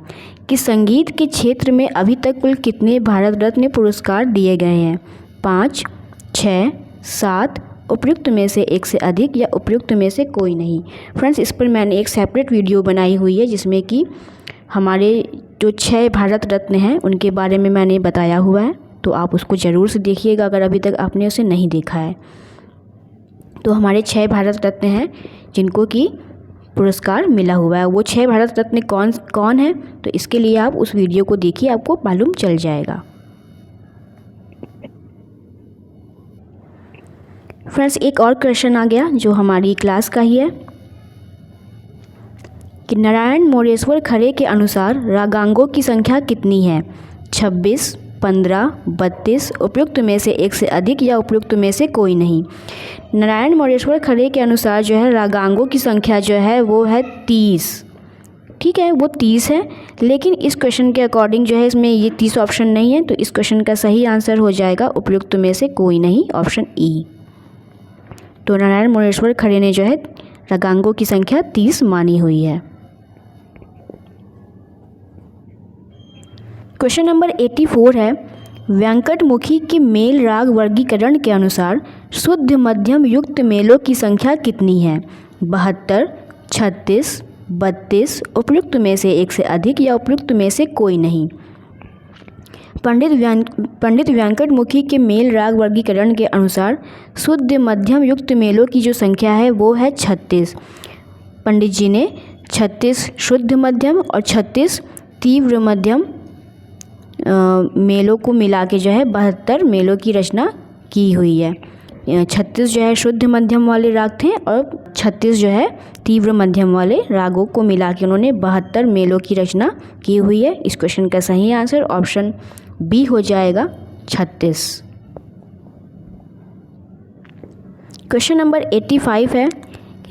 कि संगीत के क्षेत्र में अभी तक कुल कितने भारत रत्न पुरस्कार दिए गए हैं? 5, 6, 7, उपयुक्त में से एक से अधिक या उपयुक्त में से कोई नहीं। फ्रेंड्स, इस पर मैंने एक सेपरेट वीडियो बनाई हुई है जिसमें कि हमारे जो 6 भारत रत्न हैं उनके बारे में मैंने बताया हुआ है, तो आप उसको ज़रूर से देखिएगा अगर अभी तक आपने उसे नहीं देखा है। तो हमारे 6 भारत रत्न हैं जिनको कि पुरस्कार मिला हुआ है। वो 6 भारत रत्न कौन कौन है, तो इसके लिए आप उस वीडियो को देखिए, आपको मालूम चल जाएगा। फ्रेंड्स, एक और क्वेश्चन आ गया जो हमारी क्लास का ही है कि नारायण मोरेश्वर खरे के अनुसार रागांगों की संख्या कितनी है? 26, 15, 32, उपयुक्त में से एक से अधिक या उपयुक्त में से कोई नहीं। नारायण मोरेश्वर खरे के अनुसार जो है रागांगों की संख्या जो है वो है 30। ठीक है, वो 30 है, लेकिन इस क्वेश्चन के अकॉर्डिंग जो है इसमें ये 30 ऑप्शन नहीं है, तो इस क्वेश्चन का सही आंसर हो जाएगा उपयुक्त में से कोई नहीं, ऑप्शन ई। तो नारायण मोरेश्वर खरे ने जो है रागांगों की संख्या 30 मानी हुई है। क्वेश्चन नंबर 84 है, वेंकटमुखी के मेल राग वर्गीकरण के अनुसार शुद्ध मध्यम युक्त मेलों की संख्या कितनी है? 72, 36, 32, उपयुक्त में से एक से अधिक या उपयुक्त में से कोई नहीं। पंडित वेंकटमुखी के मेल राग वर्गीकरण के अनुसार शुद्ध मध्यम युक्त मेलों की जो संख्या है वो है 36। पंडित जी ने 36 शुद्ध मध्यम और 36 तीव्र मध्यम मेलों को मिला के जो है 72 मेलों की रचना की हुई है। 36 जो है शुद्ध मध्यम वाले राग थे और 36 जो है तीव्र मध्यम वाले रागों को मिला के उन्होंने 72 मेलों की रचना की हुई है। इस क्वेश्चन का सही आंसर ऑप्शन बी हो जाएगा, 36। क्वेश्चन नंबर 85 है,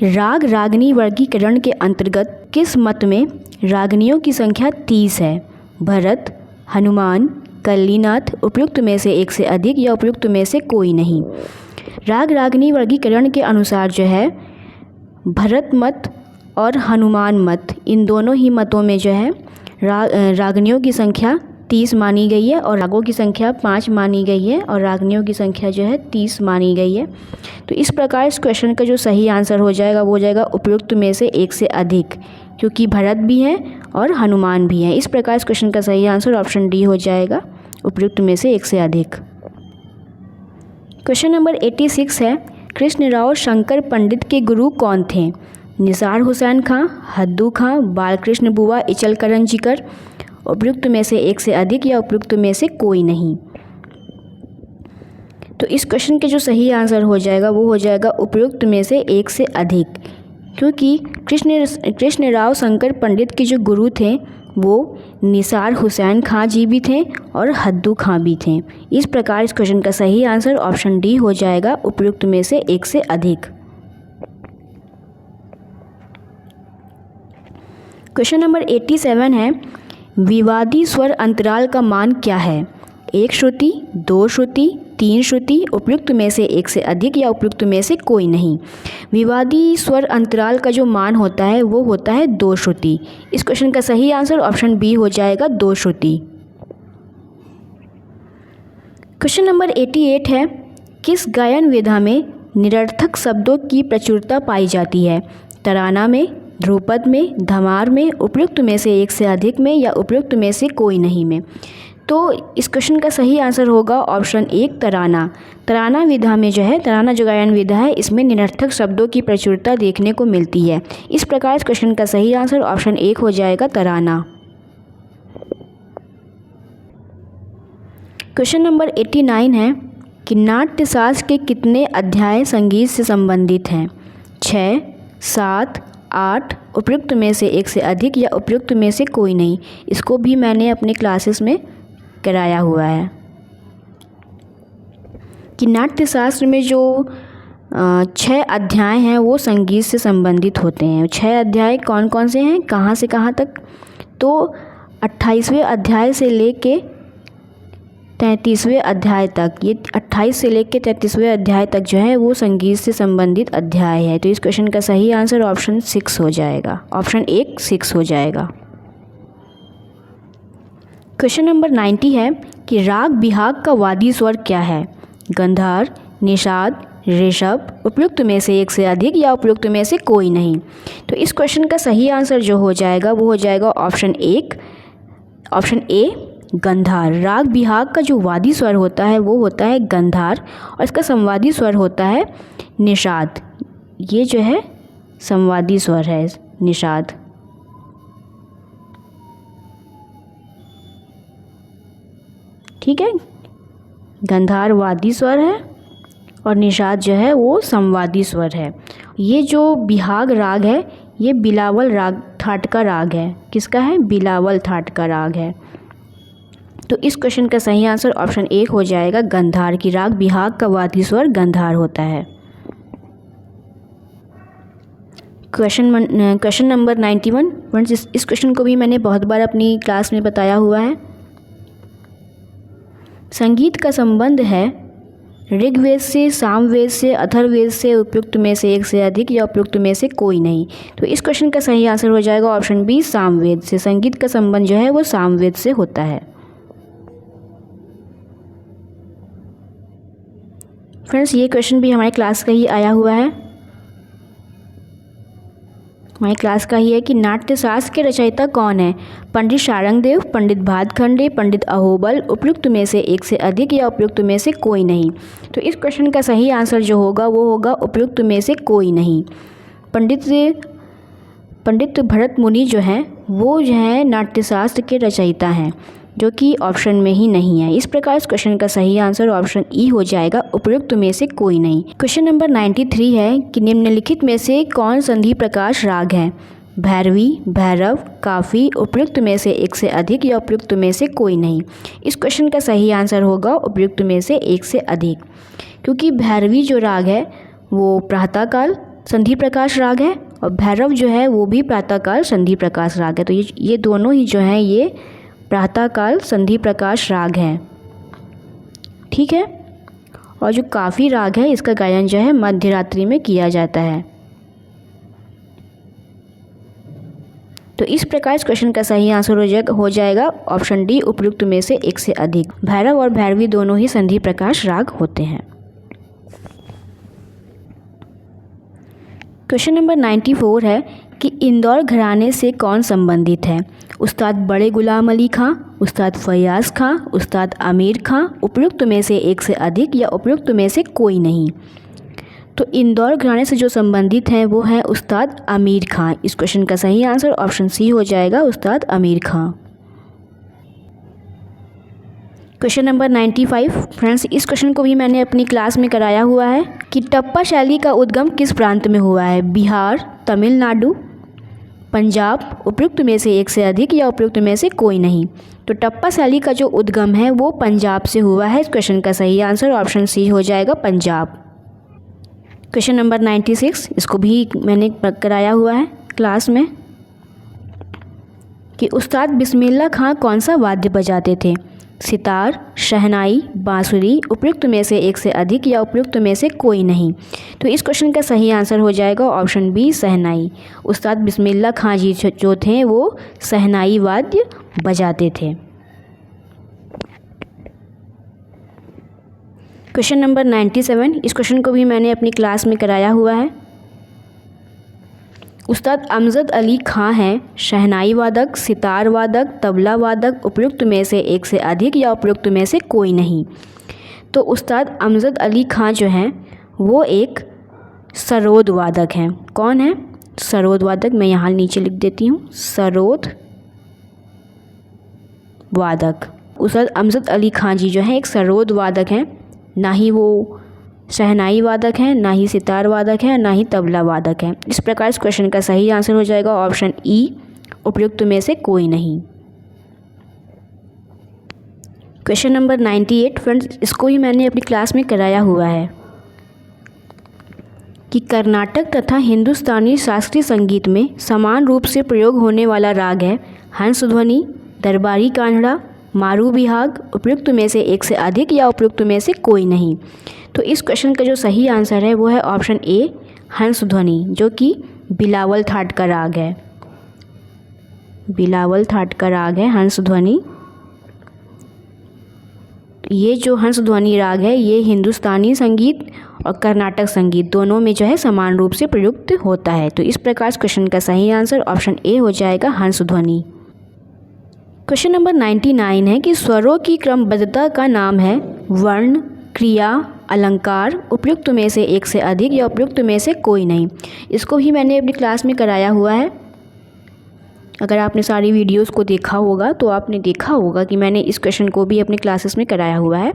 राग रागनी वर्गीकरण के अंतर्गत किस मत में रागनियों की संख्या 30 है? भरत, हनुमान, कल्लीनाथ, उपयुक्त में से एक से अधिक या उपयुक्त में से कोई नहीं। राग रागनी वर्गीकरण के अनुसार जो है भरत मत और हनुमान मत, इन दोनों ही मतों में जो है रागनियों की संख्या 30 मानी गई है और रागों की संख्या 5 मानी गई है और रागनियों की संख्या जो है 30 मानी गई है। तो इस प्रकार इस क्वेश्चन का जो सही आंसर हो जाएगा वो हो जाएगा उपयुक्त में से एक से अधिक, क्योंकि भरत भी हैं और हनुमान भी हैं। इस प्रकार इस क्वेश्चन का सही आंसर ऑप्शन डी हो जाएगा, उपयुक्त में से एक से अधिक। क्वेश्चन नंबर 86 है, कृष्णराव शंकर पंडित के गुरु कौन थे? निसार हुसैन खां, हद्दू खां, बालकृष्ण बुआ, इचल करंजीकर, उपयुक्त में से एक से अधिक या उपयुक्त में से कोई नहीं। तो इस क्वेश्चन के जो सही आंसर हो जाएगा वो हो जाएगा उपयुक्त में से एक से अधिक, क्योंकि कृष्णराव शंकर पंडित के जो गुरु थे वो निसार हुसैन खां जी भी थे और हद्दू खां भी थे। इस प्रकार इस क्वेश्चन का सही आंसर ऑप्शन डी हो जाएगा, उपयुक्त में से एक से अधिक। क्वेश्चन नंबर 87 है, विवादी स्वर अंतराल का मान क्या है? 1 श्रुति, 2 श्रुति, 3 श्रुति, उपयुक्त में से एक से अधिक या उपयुक्त में से कोई नहीं। विवादी स्वर अंतराल का जो मान होता है वो होता है 2 श्रुति। इस क्वेश्चन का सही आंसर ऑप्शन बी हो जाएगा, 2 श्रुति। क्वेश्चन नंबर 88 है, किस गायन विधा में निरर्थक शब्दों की प्रचुरता पाई जाती है? तराना में, ध्रुपद में, धमार में, उपयुक्त में से एक से अधिक में या उपयुक्त में से कोई नहीं में। तो इस क्वेश्चन का सही आंसर होगा ऑप्शन 1, तराना। तराना विधा में जो है, तराना जो गायन विधा है इसमें निरर्थक शब्दों की प्रचुरता देखने को मिलती है। इस प्रकार इस क्वेश्चन का सही आंसर ऑप्शन 1 हो जाएगा, तराना। क्वेश्चन नंबर 89 है कि नाट्यशास्त्र के कितने अध्याय संगीत से संबंधित हैं? 6, 7, 8, उपयुक्त में से एक से अधिक या उपयुक्त में से कोई नहीं। इसको भी मैंने अपने क्लासेस में कराया हुआ है कि नाट्यशास्त्र में जो 6 अध्याय हैं वो संगीत से संबंधित होते हैं। 6 अध्याय कौन कौन से हैं, कहाँ से कहाँ तक? तो 28वें अध्याय से लेके 33वें अध्याय तक, ये 28 से लेकर 33वें अध्याय तक जो है वो संगीत से संबंधित अध्याय है। तो इस क्वेश्चन का सही आंसर ऑप्शन 6 हो जाएगा, ऑप्शन 1 6 हो जाएगा। क्वेश्चन नंबर 90 है कि राग बिहाग का वादी स्वर क्या है? गंधार, निषाद, ऋषभ, उपयुक्त में से एक से अधिक या उपयुक्त में से कोई नहीं। तो इस क्वेश्चन का सही आंसर जो हो जाएगा वो हो जाएगा ऑप्शन 1, ऑप्शन ए, गंधार। राग बिहाग का जो वादी स्वर होता है वो होता है गंधार और इसका संवादी स्वर होता है निषाद। ये जो है संवादी स्वर है निषाद। ठीक है, गंधार वादी स्वर है और निषाद जो है वो संवादी स्वर है। ये जो बिहाग राग है ये बिलावल राग ठाट का राग है। किसका है? बिलावल ठाट का राग है। तो इस क्वेश्चन का सही आंसर ऑप्शन 1 हो जाएगा, गंधार। की राग बिहाग का वादी स्वर गंधार होता है। क्वेश्चन नंबर 91, इस क्वेश्चन को भी मैंने बहुत बार अपनी क्लास में बताया हुआ है। संगीत का संबंध है ऋग्वेद से, सामवेद से, अथर्ववेद से, उपयुक्त में से एक से अधिक या उपयुक्त में से कोई नहीं। तो इस क्वेश्चन का सही आंसर हो जाएगा ऑप्शन बी, सामवेद से। संगीत का संबंध जो है वो सामवेद से होता है। फ्रेंड्स, ये क्वेश्चन भी हमारे क्लास का ही आया हुआ है। हमारी क्लास का ही है कि नाट्यशास्त्र के रचयिता कौन है? पंडित शारंगदेव, पंडित भातखंडे, पंडित अहोबल, उपयुक्त में से एक से अधिक या उपयुक्त में से कोई नहीं। तो इस क्वेश्चन का सही आंसर जो होगा वो होगा उपयुक्त में से कोई नहीं। पंडित भरत मुनि जो हैं वो जो है नाट्यशास्त्र के रचयिता हैं, जो कि ऑप्शन में ही नहीं है। इस प्रकार इस क्वेश्चन का सही आंसर ऑप्शन ई हो जाएगा, उपयुक्त में से कोई नहीं। क्वेश्चन नंबर 93 है कि निम्नलिखित में से कौन संधि प्रकाश राग है? भैरवी, भैरव, काफ़ी, उपयुक्त में से एक से अधिक या उपयुक्त में से कोई नहीं। इस क्वेश्चन का सही आंसर होगा उपयुक्त में से एक से अधिक, क्योंकि भैरवी जो राग है वो प्रातःकाल संधि प्रकाश राग है और भैरव जो है वो भी प्रातःकाल संधि प्रकाश राग है। तो ये दोनों ही जो हैं ये प्रातःकाल संधि प्रकाश राग है। ठीक है, और जो काफ़ी राग है इसका गायन जो है मध्यरात्रि में किया जाता है। तो इस प्रकार इस क्वेश्चन का सही आंसर हो जाएगा ऑप्शन डी, उपयुक्त में से एक से अधिक। भैरव और भैरवी दोनों ही संधि प्रकाश राग होते हैं। क्वेश्चन नंबर 94 है कि इंदौर घराने से कौन संबंधित है? उस्ताद बड़े गुलाम अली खां, उस्ताद फयाज़ खां, उस्ताद आमिर खां, उपयुक्त में से एक से अधिक या उपयुक्त में से कोई नहीं। तो इंदौर घराने से जो संबंधित हैं वो हैं उस्ताद आमिर खां। इस क्वेश्चन का सही आंसर ऑप्शन सी हो जाएगा, उस्ताद आमिर खां। क्वेश्चन नंबर 95 फ्रेंड्स, इस क्वेश्चन को भी मैंने अपनी क्लास में कराया हुआ है कि टप्पा शैली का उद्गम किस प्रांत में हुआ है? बिहार, तमिलनाडु, पंजाब, उपयुक्त में से एक से अधिक या उपयुक्त में से कोई नहीं। तो टप्पा शैली का जो उद्गम है वो पंजाब से हुआ है। इस क्वेश्चन का सही आंसर ऑप्शन सी हो जाएगा, पंजाब। क्वेश्चन नंबर 96, इसको भी मैंने कराया हुआ है क्लास में कि उस्ताद बिस्मिल्लाह खां कौन सा वाद्य बजाते थे? सितार, शहनाई, बांसुरी, उपयुक्त में से एक से अधिक या उपयुक्त में से कोई नहीं। तो इस क्वेश्चन का सही आंसर हो जाएगा ऑप्शन बी, शहनाई। उस्ताद बिस्मिल्लाह खां जी जो थे वो शहनाई वाद्य बजाते थे। क्वेश्चन नंबर 97, इस क्वेश्चन को भी मैंने अपनी क्लास में कराया हुआ है। उस्ताद अमजद अली खां हैं शहनाई वादक, सितार वादक, तबला वादक, उपयुक्त में से एक से अधिक या उपयुक्त में से कोई नहीं। तो उस्ताद अमजद अली खां जो हैं वो एक सरोद वादक हैं। कौन है? सरोद वादक। मैं यहाँ नीचे लिख देती हूँ, सरोद वादक। उस्ताद अमजद अली खां जी जो हैं एक सरोद वादक हैं, ना ही वो शहनाई वादक हैं, ना ही सितार वादक हैं, ना ही तबला वादक हैं। इस प्रकार इस क्वेश्चन का सही आंसर हो जाएगा ऑप्शन ई, उपयुक्त में से कोई नहीं। क्वेश्चन नंबर 98 फ्रेंड्स, इसको ही मैंने अपनी क्लास में कराया हुआ है कि कर्नाटक तथा हिंदुस्तानी शास्त्रीय संगीत में समान रूप से प्रयोग होने वाला राग है हंसध्वनि, दरबारी कान्हड़ा, मारू बिहाग, उपयुक्त में से एक से अधिक या उपयुक्त में से कोई नहीं। तो इस क्वेश्चन का जो सही आंसर है वो है ऑप्शन ए, हंसध्वनि, जो कि बिलावल थाट का राग है। बिलावल थाट का राग है हंसध्वनि। ये जो हंसध्वनि राग है ये हिंदुस्तानी संगीत और कर्नाटक संगीत दोनों में जो है समान रूप से प्रयुक्त होता है। तो इस प्रकार इस क्वेश्चन का सही आंसर ऑप्शन ए हो जाएगा, हंसध्वनि। क्वेश्चन नंबर 99 है कि स्वरों की क्रमबद्धता का नाम है वर्ण, क्रिया, अलंकार, उपयुक्त में से एक से अधिक या उपयुक्त में से कोई नहीं। इसको भी मैंने अपनी क्लास में कराया हुआ है। अगर आपने सारी वीडियोस को देखा होगा तो आपने देखा होगा कि मैंने इस क्वेश्चन को भी अपने क्लासेस में कराया हुआ है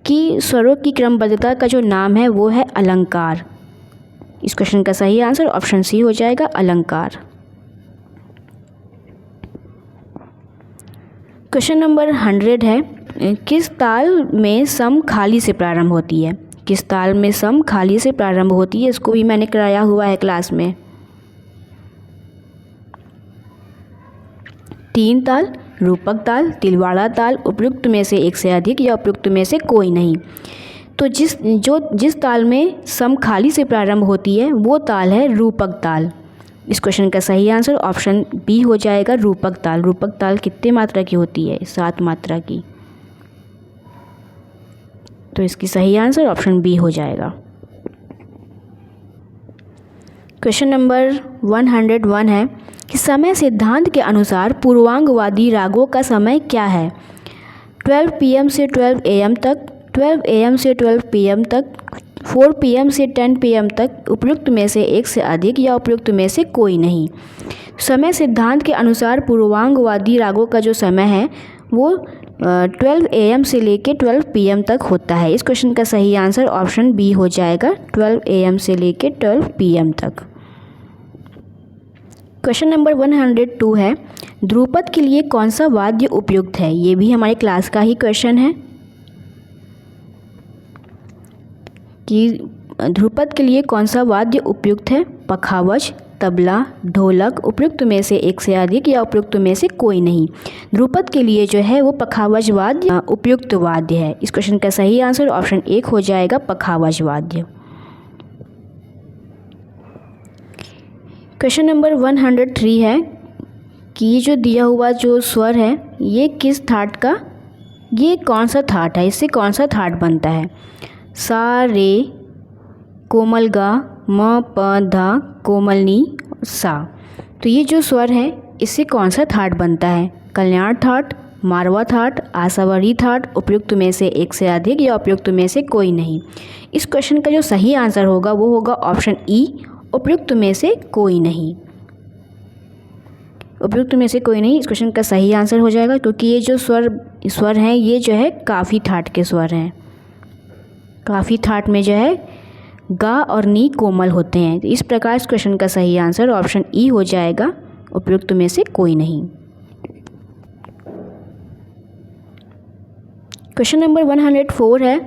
कि स्वरों की क्रमबद्धता का जो नाम है वो है अलंकार। इस क्वेश्चन का सही आंसर ऑप्शन सी हो जाएगा, अलंकार। क्वेश्चन नंबर 100 है, किस ताल में सम खाली से प्रारंभ होती है? किस ताल में सम खाली से प्रारंभ होती है? इसको भी मैंने कराया हुआ है क्लास में। 3 ताल, रूपक ताल, तिलवाड़ा ताल, उपयुक्त में से एक से अधिक या उपयुक्त में से कोई नहीं। तो जिस ताल में सम खाली से प्रारंभ होती है वो ताल है रूपक ताल। इस क्वेश्चन का सही आंसर ऑप्शन बी हो जाएगा, रूपक ताल। रूपक ताल कितने मात्रा की होती है? 7 मात्रा की। तो इसकी सही आंसर ऑप्शन बी हो जाएगा। क्वेश्चन नंबर 101 है कि समय सिद्धांत के अनुसार पूर्वांगवादी रागों का समय क्या है? 12 PM से 12 AM तक, 12 AM से 12 PM तक, 4 PM से 10 PM तक, उपयुक्त में से एक से अधिक या उपयुक्त में से कोई नहीं। समय सिद्धांत के अनुसार पूर्वांगवादी रागों का जो समय है वो 12 AM से लेके 12 PM तक होता है। इस क्वेश्चन का सही आंसर ऑप्शन बी हो जाएगा, 12 AM से लेके 12 PM तक। क्वेश्चन नंबर 102 है, ध्रुपद के लिए कौन सा वाद्य उपयुक्त है? ये भी हमारे क्लास का ही क्वेश्चन है कि ध्रुपद के लिए कौन सा वाद्य उपयुक्त है? पखावज, तबला, ढोलक, उपयुक्त में से एक से अधिक या उपयुक्त में से कोई नहीं। ध्रुपद के लिए जो है वो पखावज वाद्य उपयुक्त वाद्य है। इस क्वेश्चन का सही आंसर ऑप्शन 1 हो जाएगा, पखावज वाद्य। क्वेश्चन नंबर 103 है कि ये जो दिया हुआ जो स्वर है ये किस थाट का, ये कौन सा थाट है, इससे कौन सा थाट बनता है। सा रे कोमल गा म प धा कोमल नी सा। तो ये जो स्वर है इससे कौन सा थाट बनता है। कल्याण थाट, मारवा थाट, आशावरी थाट, उपयुक्त में से एक से अधिक या उपयुक्त में से कोई नहीं। इस क्वेश्चन का जो सही आंसर होगा वो होगा ऑप्शन ई, उपयुक्त में से कोई नहीं। उपयुक्त में से कोई नहीं इस क्वेश्चन का सही आंसर हो जाएगा, क्योंकि ये जो स्वर हैं ये जो है काफ़ी थाट के स्वर हैं। काफ़ी थाट में जो है गा और नी कोमल होते हैं। तो इस प्रकार इस क्वेश्चन का सही आंसर ऑप्शन ई हो जाएगा, उपयुक्त में से कोई नहीं। क्वेश्चन नंबर 104 है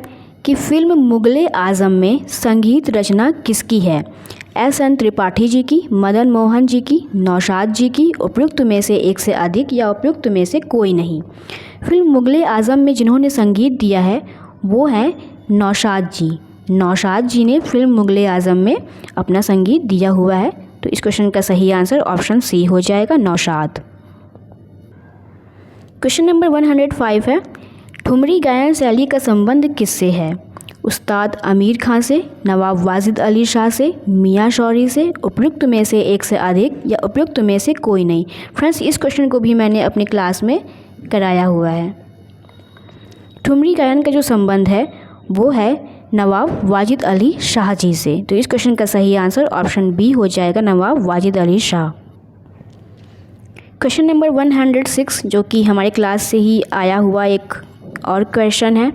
कि फिल्म मुगले आजम में संगीत रचना किसकी है। एस.एन. त्रिपाठी जी की, मदन मोहन जी की, नौशाद जी की, उपयुक्त में से एक से अधिक या उपयुक्त में से कोई नहीं। फिल्म मुगले आजम में जिन्होंने संगीत दिया है वो है नौशाद जी। नौशाद जी ने फिल्म मुगले आजम में अपना संगीत दिया हुआ है। तो इस क्वेश्चन का सही आंसर ऑप्शन सी हो जाएगा, नौशाद। क्वेश्चन नंबर 105 है, ठुमरी गायन शैली का संबंध किससे है। उस्ताद आमिर खां से, नवाब वाजिद अली शाह से, मियाँ शौरी से, उपयुक्त में से एक से अधिक या उपयुक्त में से कोई नहीं। फ्रेंड्स, इस क्वेश्चन को भी मैंने अपनी क्लास में कराया हुआ है। ठुमरी गायन का जो संबंध है वो है नवाब वाजिद अली शाह जी से। तो इस क्वेश्चन का सही आंसर ऑप्शन बी हो जाएगा, नवाब वाजिद अली शाह। क्वेश्चन नंबर 106 जो कि हमारे क्लास से ही आया हुआ एक और क्वेश्चन है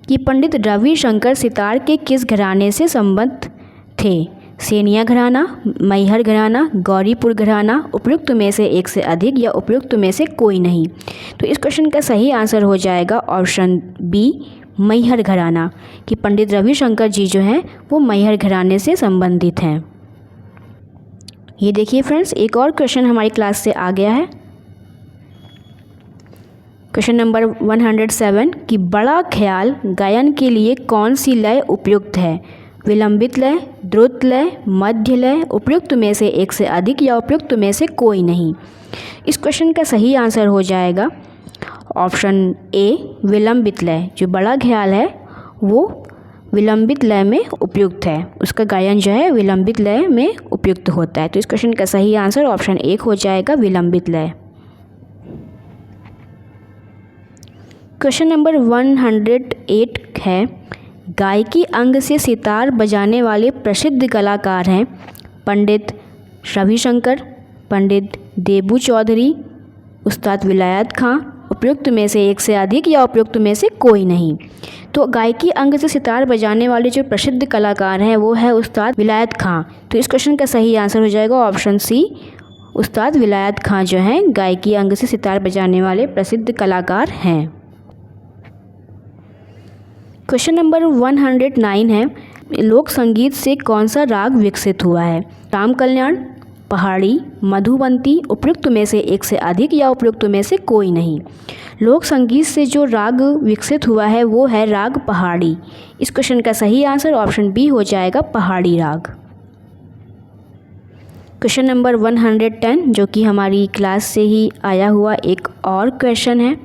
कि पंडित रविशंकर सितार के किस घराने से संबद्ध थे। सेनिया घराना, मैहर घराना, गौरीपुर घराना, उपयुक्त में से एक से अधिक या उपयुक्त में से कोई नहीं। तो इस क्वेश्चन का सही आंसर हो जाएगा ऑप्शन बी, मैहर घराना, कि पंडित रविशंकर जी जो हैं वो मैहर घराने से संबंधित हैं। ये देखिए फ्रेंड्स, एक और क्वेश्चन हमारी क्लास से आ गया है। क्वेश्चन नंबर 107 कि बड़ा ख्याल गायन के लिए कौन सी लय उपयुक्त है। विलंबित लय, द्रुत लय, मध्य लय, उपयुक्त में से एक से अधिक या उपयुक्त में से कोई नहीं। इस क्वेश्चन का सही आंसर हो जाएगा ऑप्शन ए, विलंबित लय। जो बड़ा ख्याल है वो विलंबित लय में उपयुक्त है, उसका गायन जो है विलंबित लय में उपयुक्त होता है। तो इस क्वेश्चन का सही आंसर ऑप्शन ए हो जाएगा, विलंबित लय। क्वेश्चन नंबर 108 है, गायकी अंग से सितार बजाने वाले प्रसिद्ध कलाकार हैं पंडित रविशंकर, पंडित देबू चौधरी, उस्ताद विलायत खां, उपयुक्त में से एक से अधिक या उपयुक्त में से कोई नहीं। तो गायकी अंग से सितार बजाने वाले जो प्रसिद्ध कलाकार हैं वो है उस्ताद विलायत खां। तो इस क्वेश्चन का सही आंसर हो जाएगा ऑप्शन सी, उस्ताद विलायत खां जो हैं गायकी अंग से सितार बजाने वाले प्रसिद्ध कलाकार हैं। क्वेश्चन नंबर 109 है, लोक संगीत से कौन सा राग विकसित हुआ है। राम कल्याण, पहाड़ी, मधुबंती, उपयुक्त में से एक से अधिक या उपयुक्त में से कोई नहीं। लोक संगीत से जो राग विकसित हुआ है वो है राग पहाड़ी। इस क्वेश्चन का सही आंसर ऑप्शन बी हो जाएगा, पहाड़ी राग। क्वेश्चन नंबर 110 जो कि हमारी क्लास से ही आया हुआ एक और क्वेश्चन है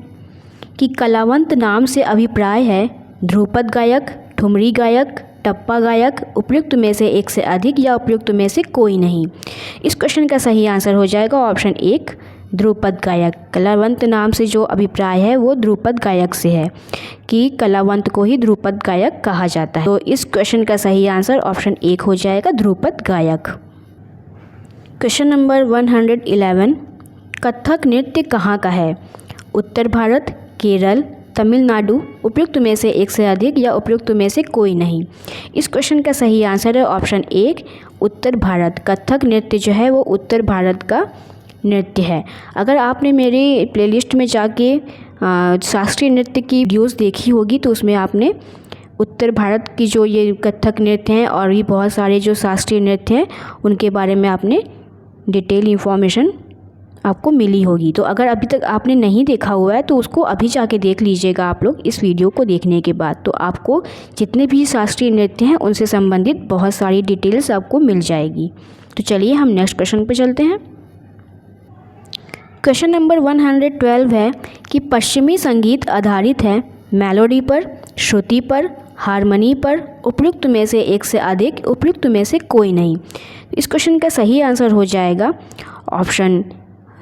कि कलावंत नाम से अभिप्राय है ध्रुपद गायक, ठुमरी गायक, टप्पा गायक, उपयुक्त में से एक से अधिक या उपयुक्त में से कोई नहीं। इस क्वेश्चन का सही आंसर हो जाएगा ऑप्शन एक, ध्रुपद गायक। कलावंत नाम से जो अभिप्राय है वो ध्रुपद गायक से है कि कलावंत को ही ध्रुपद गायक कहा जाता है। तो इस क्वेश्चन का सही आंसर ऑप्शन एक हो जाएगा, ध्रुपद गायक। क्वेश्चन नंबर 111 कथक नृत्य कहाँ का है। उत्तर भारत, केरल, तमिलनाडु, उपयुक्त में से एक से अधिक या उपयुक्त में से कोई नहीं। इस क्वेश्चन का सही आंसर है ऑप्शन एक, उत्तर भारत। कथक नृत्य जो है वो उत्तर भारत का नृत्य है। अगर आपने मेरे प्लेलिस्ट में जाके शास्त्रीय नृत्य की वीडियोस देखी होगी तो उसमें आपने उत्तर भारत की जो ये कथक नृत्य हैं और भी बहुत सारे जो शास्त्रीय नृत्य हैं उनके बारे में आपने डिटेल इन्फॉर्मेशन आपको मिली होगी। तो अगर अभी तक आपने नहीं देखा हुआ है तो उसको अभी जाके देख लीजिएगा आप लोग इस वीडियो को देखने के बाद। तो आपको जितने भी शास्त्रीय नृत्य हैं उनसे संबंधित बहुत सारी डिटेल्स आपको मिल जाएगी। तो चलिए हम नेक्स्ट क्वेश्चन पे चलते हैं। क्वेश्चन नंबर 112 है कि पश्चिमी संगीत आधारित है मेलोडी पर, श्रुति पर, हारमोनी पर, उपयुक्त में से एक से अधिक, उपयुक्त में से कोई नहीं। इस क्वेश्चन का सही आंसर हो जाएगा ऑप्शन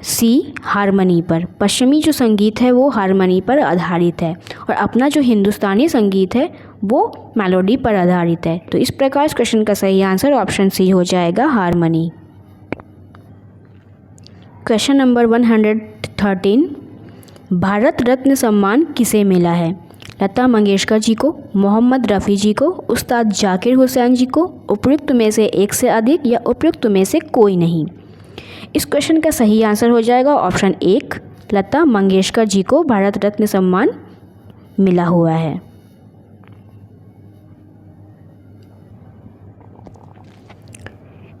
सी, हारमोनी पर। पश्चिमी जो संगीत है वो हारमोनी पर आधारित है और अपना जो हिंदुस्तानी संगीत है वो मेलोडी पर आधारित है। तो इस प्रकार इस क्वेश्चन का सही आंसर ऑप्शन सी हो जाएगा, harmony. Question number 113, Bharat Ratna सम्मान किसे मिला है? लता मंगेशकर जी को, मोहम्मद रफ़ी जी को, उस्ताद जाकिर हुसैन जी को, उपयुक्त में से एक से अधिक या उपयुक्त में से कोई नहीं। इस क्वेश्चन का सही आंसर हो जाएगा ऑप्शन एक, लता मंगेशकर जी को भारत रत्न सम्मान मिला हुआ है।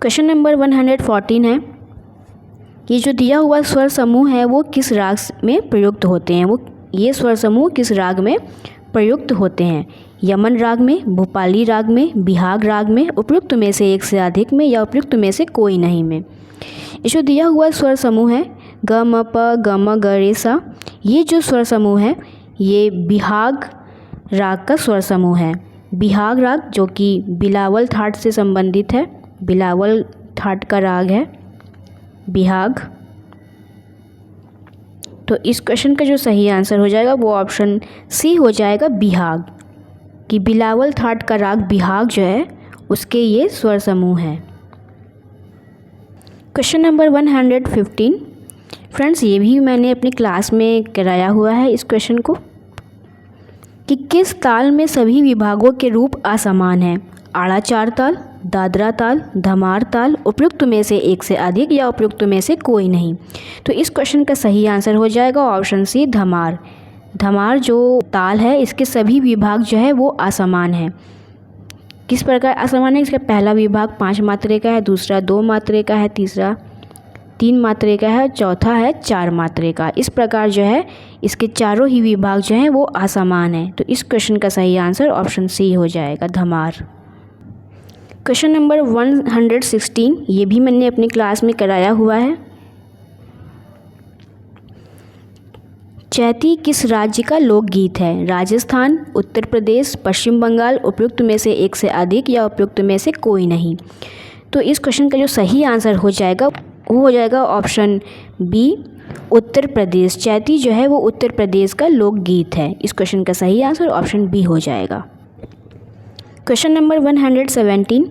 क्वेश्चन नंबर 114 है, ये जो दिया हुआ स्वर समूह है वो किस राग में प्रयुक्त होते हैं? ये स्वर समूह किस राग में प्रयुक्त होते हैं? यमन राग में, भोपाली राग में, बिहाग राग में, उपयुक्त में से एक से अधिक में या उपयुक्त में से कोई नहीं में। ये जो दिया हुआ स्वर समूह है ग म प ग म ग रे सा, ये जो स्वर समूह है ये बिहाग राग का स्वर समूह है। बिहाग राग जो कि बिलावल थाट से संबंधित है, बिलावल थाट का राग है बिहाग। तो इस क्वेश्चन का जो सही आंसर हो जाएगा वो ऑप्शन सी हो जाएगा, बिहाग, कि बिलावल थाट का राग बिहाग जो है उसके ये स्वर समूह है। क्वेश्चन नंबर 115, फ्रेंड्स ये भी मैंने अपनी क्लास में कराया हुआ है इस क्वेश्चन को, कि किस ताल में सभी विभागों के रूप असमान हैं? आड़ा चार ताल, दादरा ताल, धमार ताल, उपयुक्त में से एक से अधिक या उपयुक्त में से कोई नहीं। तो इस क्वेश्चन का सही आंसर हो जाएगा ऑप्शन सी, धमार। धमार जो ताल है इसके सभी विभाग जो है वो असमान है। किस प्रकार असमान है? इसका पहला विभाग 5 मात्रे का है, दूसरा 2 मात्रे का है, तीसरा 3 मात्रे का है, चौथा है 4 मात्रे का। इस प्रकार जो है इसके चारों ही विभाग जो हैं वो असमान है। तो इस क्वेश्चन का सही आंसर ऑप्शन सी हो जाएगा, धमार। क्वेश्चन नंबर 116, ये भी मैंने अपनी क्लास में कराया हुआ है। चैती किस राज्य का लोकगीत है? राजस्थान, उत्तर प्रदेश, पश्चिम बंगाल, उपयुक्त में से एक से अधिक या उपयुक्त में से कोई नहीं। तो इस क्वेश्चन का जो सही आंसर हो जाएगा वो हो जाएगा ऑप्शन बी, उत्तर प्रदेश। चैती जो है वो उत्तर प्रदेश का लोकगीत है। इस क्वेश्चन का सही आंसर ऑप्शन बी हो जाएगा। क्वेश्चन नंबर 117,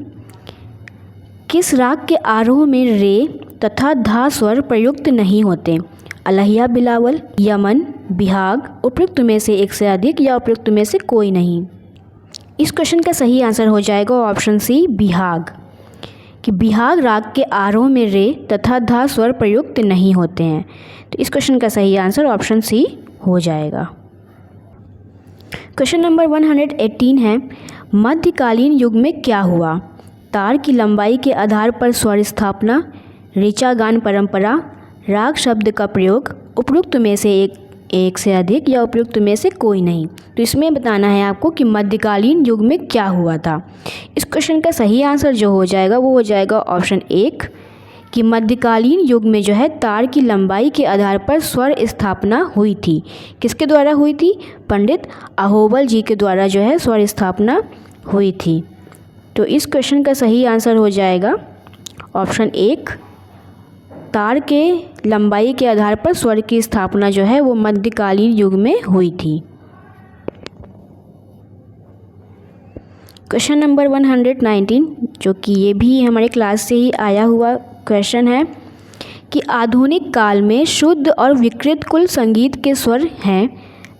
किस राग के आरोह में रे तथा धा स्वर प्रयुक्त नहीं होते? अलहिया बिलावल, यमन, बिहाग, उपयुक्त में से एक से अधिक या उपयुक्त में से कोई नहीं। इस क्वेश्चन का सही आंसर हो जाएगा ऑप्शन सी, बिहाग, कि बिहाग राग के आरोह में रे तथा धा स्वर प्रयुक्त नहीं होते हैं। तो इस क्वेश्चन का सही आंसर ऑप्शन सी हो जाएगा। क्वेश्चन नंबर 118 है, मध्यकालीन युग में क्या हुआ? तार की लंबाई के आधार पर स्वर स्थापना, ऋचा गान परंपरा, राग शब्द का प्रयोग, उपयुक्त में से एक से अधिक या उपयुक्त में से कोई नहीं। तो इसमें बताना है आपको कि मध्यकालीन युग में क्या हुआ था। इस क्वेश्चन का सही आंसर जो हो जाएगा वो हो जाएगा ऑप्शन एक, कि मध्यकालीन युग में जो है तार की लंबाई के आधार पर स्वर स्थापना हुई थी। किसके द्वारा हुई थी? पंडित अहोबल जी के द्वारा जो है स्वर स्थापना हुई थी। तो इस क्वेश्चन का सही आंसर हो जाएगा ऑप्शन एक, तार के लंबाई के आधार पर स्वर की स्थापना जो है वो मध्यकालीन युग में हुई थी। क्वेश्चन नंबर 119, जो कि ये भी हमारे क्लास से ही आया हुआ क्वेश्चन है, कि आधुनिक काल में शुद्ध और विकृत कुल संगीत के स्वर हैं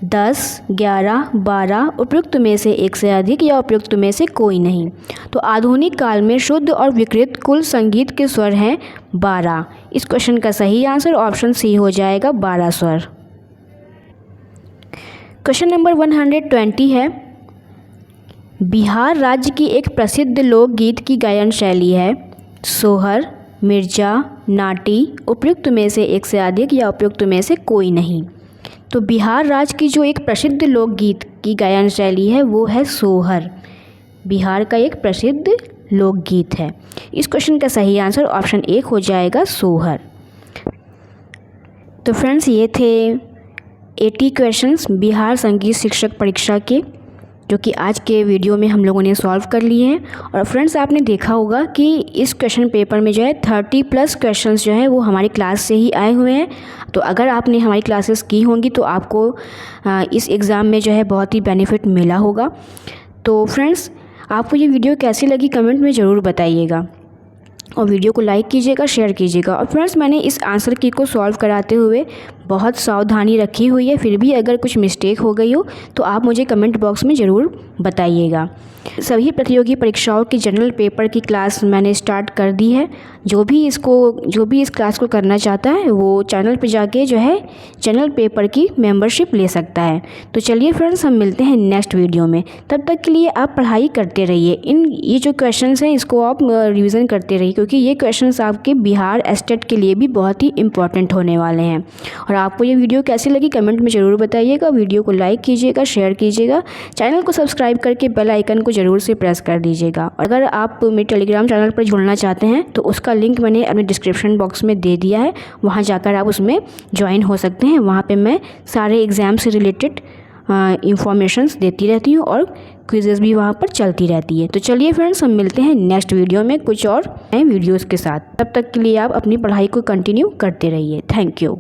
10, 11, 12, उपयुक्त में से एक से अधिक या उपयुक्त में से कोई नहीं। तो आधुनिक काल में शुद्ध और विकृत कुल संगीत के स्वर हैं 12। इस क्वेश्चन का सही आंसर ऑप्शन सी हो जाएगा, 12 स्वर। क्वेश्चन नंबर 120 है, बिहार राज्य की एक प्रसिद्ध लोकगीत की गायन शैली है सोहर, मिर्जा, नाटी, उपयुक्त में से एक से अधिक या उपयुक्त में से कोई नहीं। तो बिहार राज्य की जो एक प्रसिद्ध लोकगीत की गायन शैली है वो है सोहर। बिहार का एक प्रसिद्ध लोकगीत है। इस क्वेश्चन का सही आंसर ऑप्शन एक हो जाएगा, सोहर। तो फ्रेंड्स ये थे 80 क्वेश्चंस बिहार संगीत शिक्षक परीक्षा के, जो कि आज के वीडियो में हम लोगों ने सॉल्व कर लिए हैं। और फ्रेंड्स आपने देखा होगा कि इस क्वेश्चन पेपर में जो है 30+ क्वेश्चंस जो है वो हमारी क्लास से ही आए हुए हैं। तो अगर आपने हमारी क्लासेस की होंगी तो आपको इस एग्ज़ाम में जो है बहुत ही बेनिफिट मिला होगा। तो फ्रेंड्स आपको ये वीडियो कैसी लगी कमेंट में ज़रूर बताइएगा, और वीडियो को लाइक कीजिएगा, शेयर कीजिएगा। और फ्रेंड्स मैंने इस आंसर की को सॉल्व कराते हुए बहुत सावधानी रखी हुई है, फिर भी अगर कुछ मिस्टेक हो गई हो तो आप मुझे कमेंट बॉक्स में ज़रूर बताइएगा। सभी प्रतियोगी परीक्षाओं की जनरल पेपर की क्लास मैंने स्टार्ट कर दी है। जो भी इस क्लास को करना चाहता है वो चैनल पे जाके जो है जनरल पेपर की मेंबरशिप ले सकता है। तो चलिए फ्रेंड्स हम मिलते हैं नेक्स्ट वीडियो में। तब तक के लिए आप पढ़ाई करते रहिए। ये जो क्वेश्चंस हैं इसको आप रिवीजन करते रहिए, क्योंकि ये क्वेश्चंस आपके बिहार स्टेट के लिए भी बहुत ही इंपॉर्टेंट होने वाले हैं। और आपको ये वीडियो कैसी लगी कमेंट में ज़रूर बताइएगा। वीडियो को लाइक कीजिएगा, शेयर कीजिएगा, चैनल को सब्सक्राइब करके बेल आइकन को ज़रूर से प्रेस कर दीजिएगा। और अगर आप मेरे टेलीग्राम चैनल पर जुड़ना चाहते हैं तो उसका लिंक मैंने अपने डिस्क्रिप्शन बॉक्स में दे दिया है, वहाँ जाकर आप उसमें ज्वाइन हो सकते हैं। वहाँ पे मैं सारे एग्ज़ाम से रिलेटेड इंफॉर्मेशंस देती रहती हूँ और क्विज़ेस भी वहाँ पर चलती रहती है। तो चलिए फ्रेंड्स हम मिलते हैं नेक्स्ट वीडियो में कुछ और नए वीडियोज़ के साथ। तब तक के लिए आप अपनी पढ़ाई को कंटिन्यू करते रहिए। Thank you.